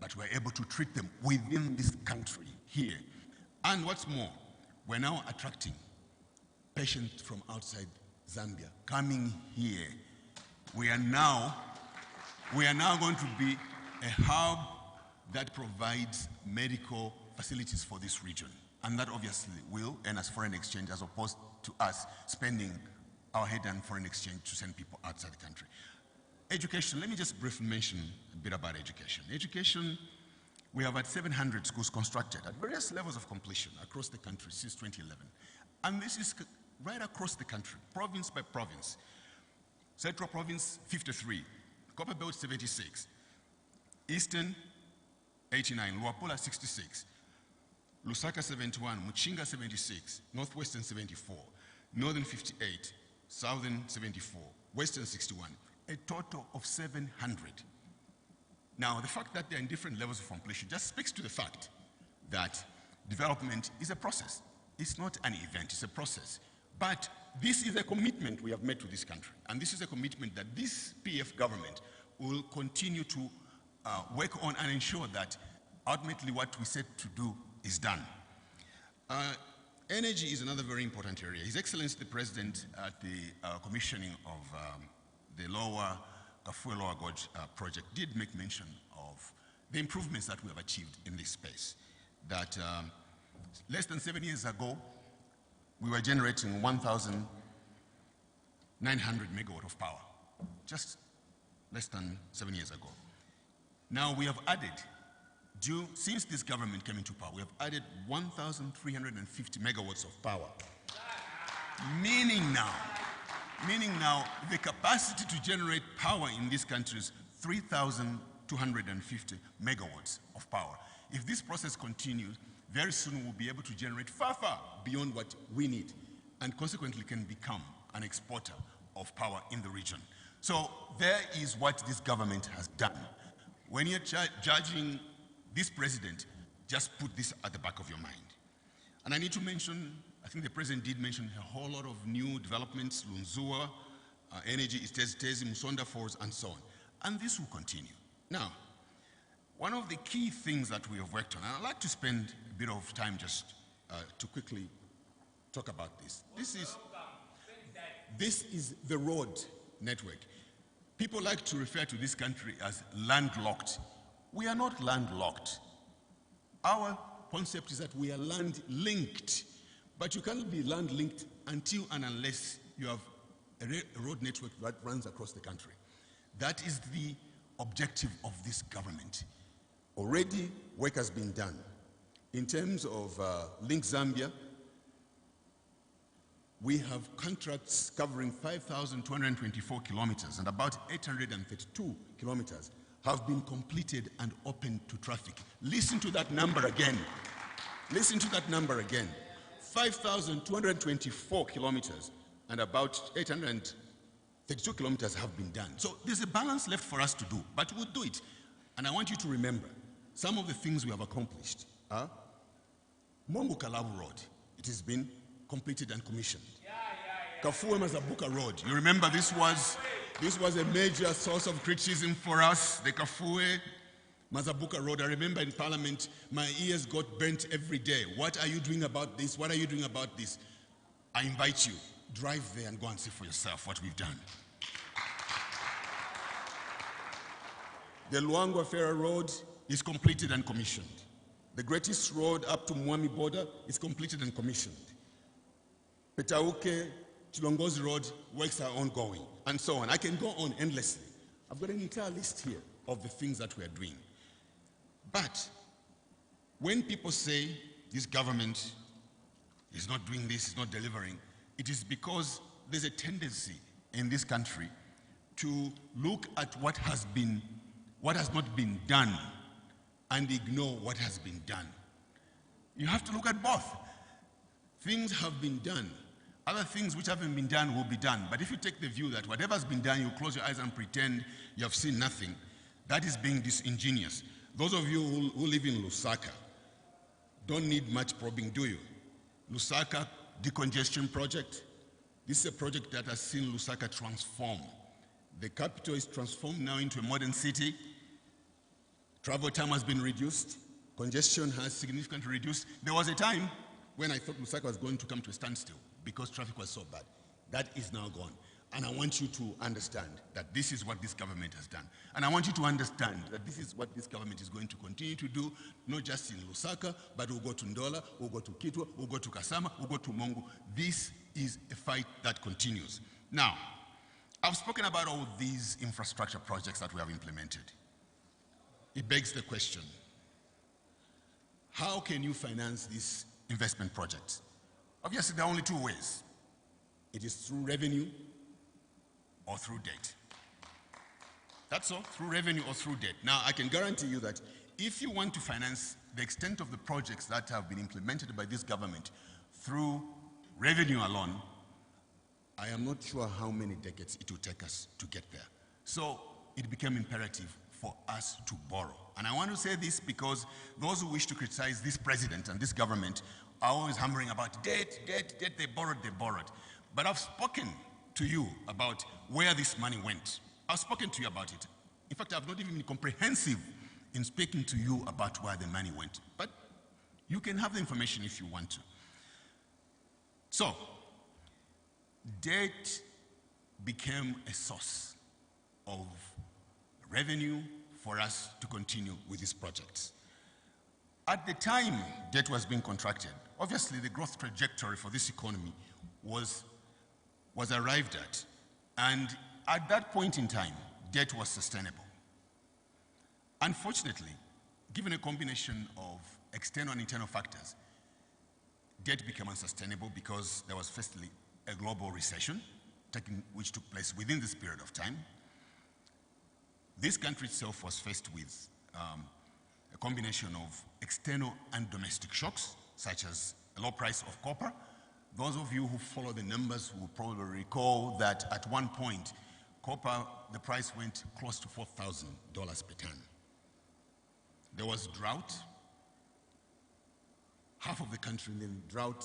but we're able to treat them within this country here. And what's more, we're now attracting patients from outside Zambia coming here. We are now going to be a hub that provides medical facilities for this region. And that obviously will earn us foreign exchange as opposed to us spending our head-earned foreign exchange to send people outside the country. Education, let me just briefly mention a bit about education. Education, we have had 700 schools constructed at various levels of completion across the country since 2011. And this is right across the country, province by province. Central Province, 53. Copperbelt, 76. Eastern, 89. Luapula, 66. Lusaka, 71. Muchinga, 76. Northwestern, 74. Northern, 58. Southern, 74. Western, 61. A total of 700. Now, the fact that they're in different levels of completion just speaks to the fact that development is a process. It's not an event, it's a process. But this is a commitment we have made to this country. And this is a commitment that this PF government will continue to work on and ensure that ultimately what we said to do is done. Energy is another very important area. His Excellency the President at the commissioning of the lower Kafue Lower Gorge project did make mention of the improvements that we have achieved in this space. That less than 7 years ago, we were generating 1,900 megawatt of power, just less than 7 years ago. Now we have added, since this government came into power, we have added 1,350 megawatts of power. Meaning now the capacity to generate power in this country is 3,250 megawatts of power. If this process continues, very soon we'll be able to generate far, far beyond what we need, and consequently can become an exporter of power in the region. So there is what this government has done. When you're judging this president, just put this at the back of your mind. And I need to mention, I think the president did mention a whole lot of new developments, Lunzua, energy, Tezi, Musonda Falls, and so on. And this will continue. Now, one of the key things that we have worked on, and I'd like to spend a bit of time just to quickly talk about this. This is the road network. People like to refer to this country as landlocked. We are not landlocked. Our concept is that we are land-linked. But you can't be land-linked until and unless you have a road network that runs across the country. That is the objective of this government. Already, work has been done. In terms of Link Zambia, we have contracts covering 5,224 kilometers, and about 832 kilometers have been completed and open to traffic. Listen to that number again. Listen to that number again. 5,224 kilometers and about 832 kilometers have been done. So there's a balance left for us to do, but we'll do it. And I want you to remember some of the things we have accomplished. Mongo Kalabu Road, it has been completed and commissioned. Kafue Mazabuka Road, you remember this was a major source of criticism for us, the Kafue Mazabuka Road. I remember in Parliament, my ears got burnt every day. What are you doing about this? What are you doing about this? I invite you, drive there and go and see for yourself what we've done. The Luangwa-Fera Road is completed and commissioned. The greatest road up to Mwami border is completed and commissioned. Petauke, Chilongozi Road, works are ongoing, and so on. I can go on endlessly. I've got an entire list here of the things that we are doing. But when people say this government is not doing this, is not delivering, it is because there's a tendency in this country to look at what has not been done and ignore what has been done. You have to look at both. Things have been done. Other things which haven't been done will be done. But if you take the view that whatever's been done, you close your eyes and pretend you have seen nothing, that is being disingenuous. Those of you who live in Lusaka don't need much probing, do you? Lusaka decongestion project. This is a project that has seen Lusaka transform. The capital is transformed now into a modern city. Travel time has been reduced. Congestion has significantly reduced. There was a time when I thought Lusaka was going to come to a standstill because traffic was so bad. That is now gone. And I want you to understand that this is what this government has done. And I want you to understand that this is what this government is going to continue to do, not just in Lusaka, but we'll go to Ndola, we'll go to Kitwe, we'll go to Kasama, we'll go to Mongu. This is a fight that continues. Now, I've spoken about all these infrastructure projects that we have implemented. It begs the question, how can you finance these investment projects? Obviously, there are only two ways. It is through revenue or through debt. That's all, through revenue or through debt. Now, I can guarantee you that if you want to finance the extent of the projects that have been implemented by this government through revenue alone, I am not sure how many decades it will take us to get there. So it became imperative for us to borrow. And I want to say this because those who wish to criticize this president and this government are always hammering about debt, they borrowed. But I've spoken to you about where this money went. I've spoken to you about it. In fact, I've not even been comprehensive in speaking to you about where the money went. But you can have the information if you want to. So, debt became a source of revenue for us to continue with these projects. At the time debt was being contracted, obviously the growth trajectory for this economy was arrived at. And at that point in time, debt was sustainable. Unfortunately, given a combination of external and internal factors, debt became unsustainable because there was firstly a global recession, which took place within this period of time. This country itself was faced with a combination of external and domestic shocks, such as a low price of copper. Those of you who follow the numbers will probably recall that at one point, copper, the price went close to $4,000 per ton. There was drought, half of the country, and then drought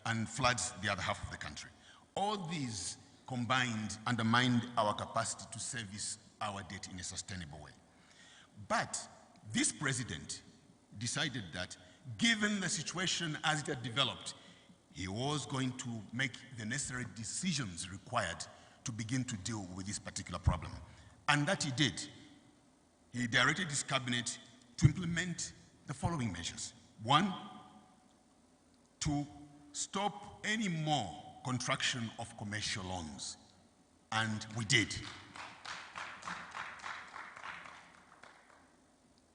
and floods the other half of the country. All these combined undermined our capacity to service our debt in a sustainable way. But this president decided that given the situation as it had developed, he was going to make the necessary decisions required to begin to deal with this particular problem. And that he did. He directed his cabinet to implement the following measures. One, to stop any more contraction of commercial loans. And we did.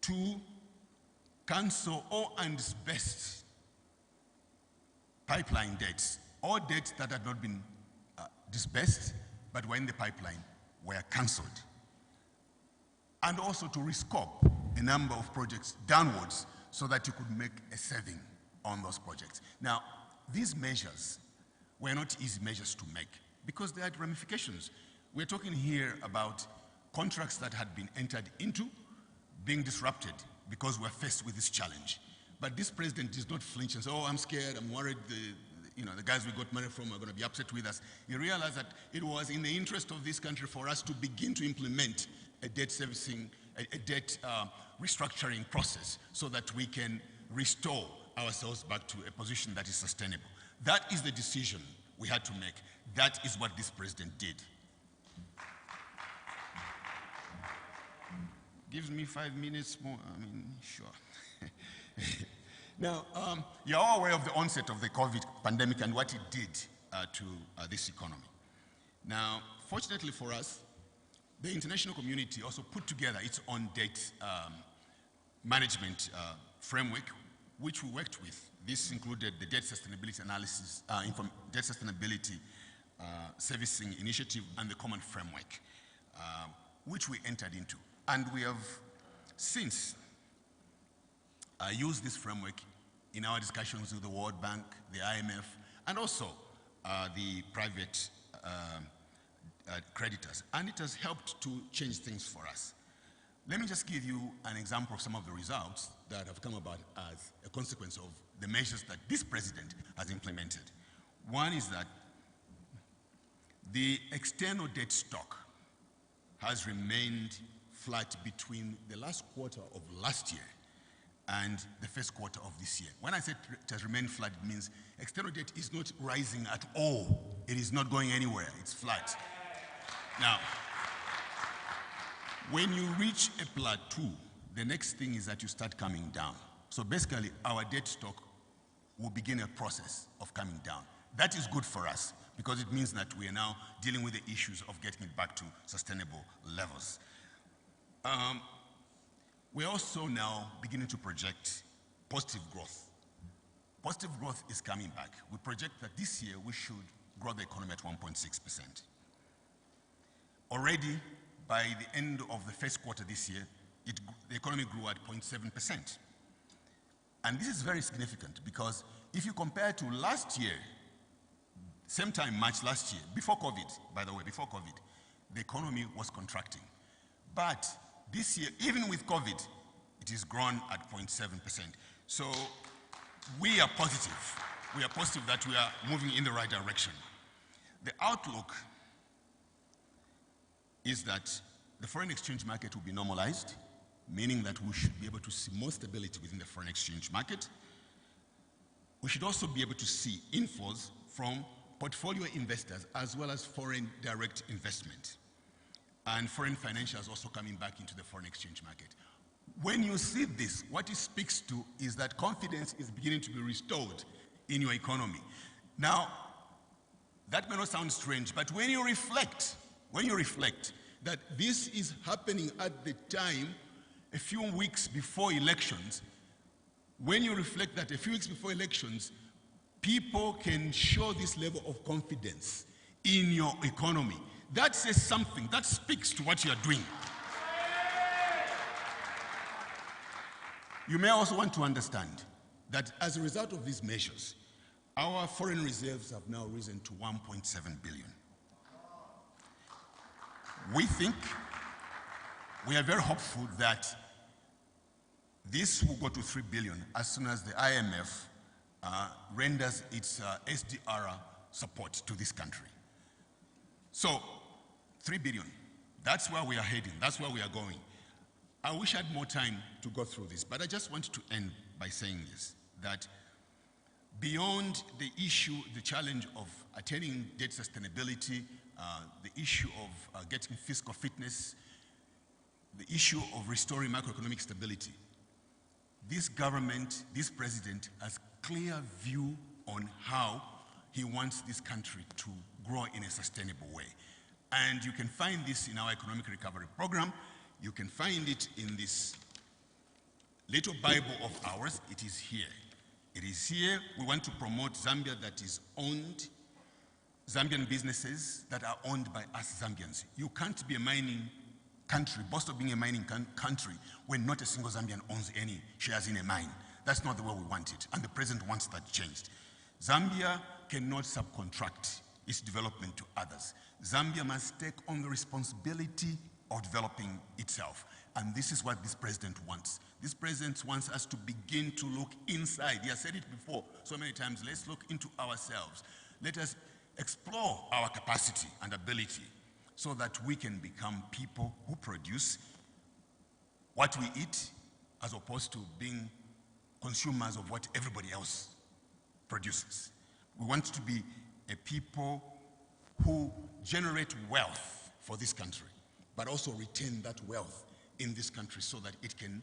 To cancel all undisbursed pipeline debts, all debts that had not been disbursed but were in the pipeline were cancelled. And also to rescope a number of projects downwards so that you could make a saving on those projects. Now, these measures were not easy measures to make because they had ramifications. We're talking here about contracts that had been entered into being disrupted because we're faced with this challenge. But this president does not flinch and say, oh, I'm scared, I'm worried, the guys we got money from are going to be upset with us. He realized that it was in the interest of this country for us to begin to implement a debt servicing, a debt restructuring process so that we can restore ourselves back to a position that is sustainable. That is the decision we had to make. That is what this president did. Gives me 5 minutes more, sure. Now, you're all aware of the onset of the COVID pandemic and what it did to this economy. Now, fortunately for us, the international community also put together its own debt management framework, which we worked with. This included the debt sustainability analysis, debt sustainability servicing initiative, and the common framework. which we entered into. And we have since used this framework in our discussions with the World Bank, the IMF, and also the private creditors. And it has helped to change things for us. Let me just give you an example of some of the results that have come about as a consequence of the measures that this president has implemented. One is that the external debt stock has remained flat between the last quarter of last year and the first quarter of this year. When I say it has remained flat, it means external debt is not rising at all. It is not going anywhere. It's flat. Now, when you reach a plateau, the next thing is that you start coming down. So basically, our debt stock will begin a process of coming down. That is good for us because it means that we are now dealing with the issues of getting it back to sustainable levels. We're also now beginning to project positive growth. Positive growth is coming back. We project that this year we should grow the economy at 1.6%. Already, by the end of the first quarter this year, the economy grew at 0.7%. And this is very significant because if you compare to last year, same time, March last year, before COVID, by the way, before COVID, the economy was contracting. But this year, even with COVID, it is grown at 0.7%. So we are positive. We are positive that we are moving in the right direction. The outlook is that the foreign exchange market will be normalized, meaning that we should be able to see more stability within the foreign exchange market. We should also be able to see inflows from portfolio investors as well as foreign direct investment. And foreign financials also coming back into the foreign exchange market. When you see this, what it speaks to is that confidence is beginning to be restored in your economy. Now, that may not sound strange, but when you reflect that this is happening at the time, a few weeks before elections, when you reflect that a few weeks before elections, people can show this level of confidence in your economy. That says something, that speaks to what you are doing. You may also want to understand that as a result of these measures, our foreign reserves have now risen to 1.7 billion. We are very hopeful that this will go to 3 billion as soon as the IMF renders its SDR support to this country. So, 3 billion, that's where we are heading, that's where we are going. I wish I had more time to go through this, but I just wanted to end by saying this, that beyond the issue, the challenge of attaining debt sustainability, the issue of getting fiscal fitness, the issue of restoring macroeconomic stability, this government, this president has clear view on how he wants this country to grow in a sustainable way. And you can find this in our economic recovery program. You can find it in this little Bible of ours. It is here. It is here. We want to promote Zambia that is owned, Zambian businesses that are owned by us Zambians. You can't be a mining country, boast of being a mining country, when not a single Zambian owns any shares in a mine. That's not the way we want it, and the president wants that changed. Zambia cannot subcontract its development to others. Zambia must take on the responsibility of developing itself, and this is what this president wants. This president wants us to begin to look inside. He has said it before so many times. Let's look into ourselves. Let us explore our capacity and ability so that we can become people who produce what we eat as opposed to being consumers of what everybody else produces. We want to be a people who generate wealth for this country, but also retain that wealth in this country so that it can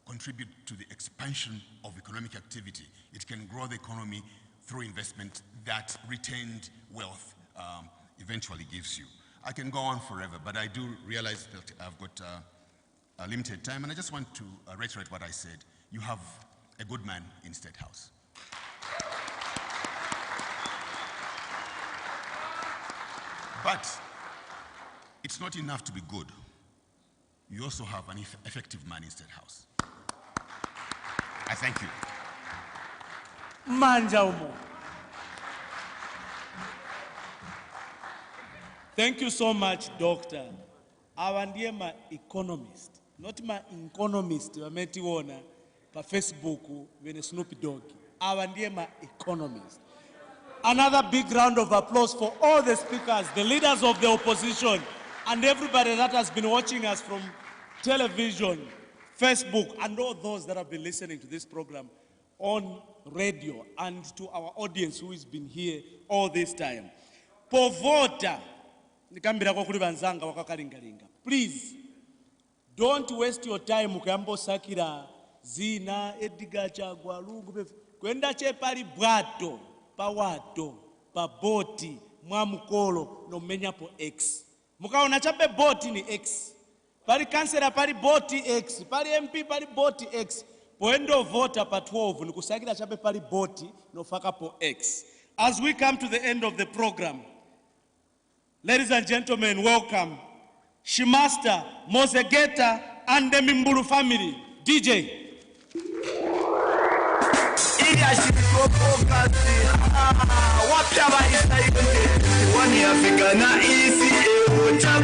contribute to the expansion of economic activity. It can grow the economy through investment that retained wealth eventually gives you. I can go on forever, but I do realize that I've got a limited time, and I just want to reiterate what I said. You have a good man in State House. But it's not enough to be good. You also have an effective man in State House. I thank you. Manjaumo. Thank you so much, Doctor. Our dear my economist, not my economist, wametiona pa Facebook when Snoopy Dogg. Our dear my economist. Another big round of applause for all the speakers, the leaders of the opposition, and everybody that has been watching us from television, Facebook, and all those that have been listening to this program on radio, and to our audience who has been here all this time. Povota, please, don't waste your time ukayambo sakira zina ediga chagwa lungu kwenda che pali bwato pawato pa boti mwamukolo no menya po X mukaona chape boti ni X pali kansela pali boti X pali MP pali boti X poendo vota pa 12 ni kusakira chape pali boti no faka po X. As we come to the end of the program, ladies and gentlemen, welcome Shimasta, Mosegeta, and the Mimbulu family. DJ.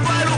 Vale,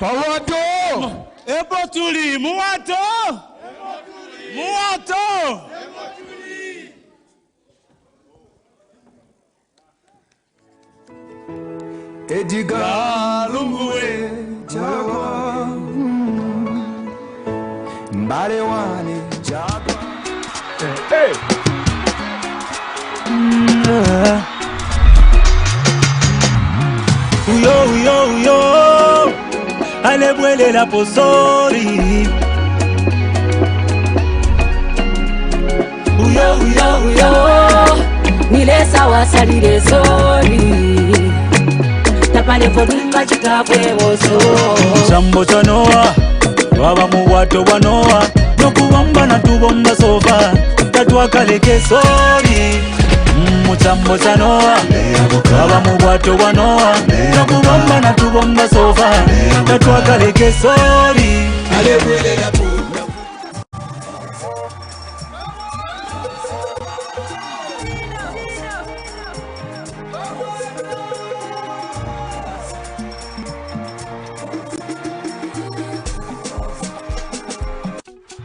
Pawato! Ebotuli, muwato! Muwato! Ediga lungue jagwa mbale wane jagwa hey. Uyo alebwele la posori Uyo nilesa wasalire sori tapale vodunga chikabwe woso Chambo cha Noa waba muwato wa Noa nokubamba na tubomba sofa tatwakaleke sori Muchambo cha Noa waba muwato wa Noa nokubamba na tubomba sofa tatwakaleke sori.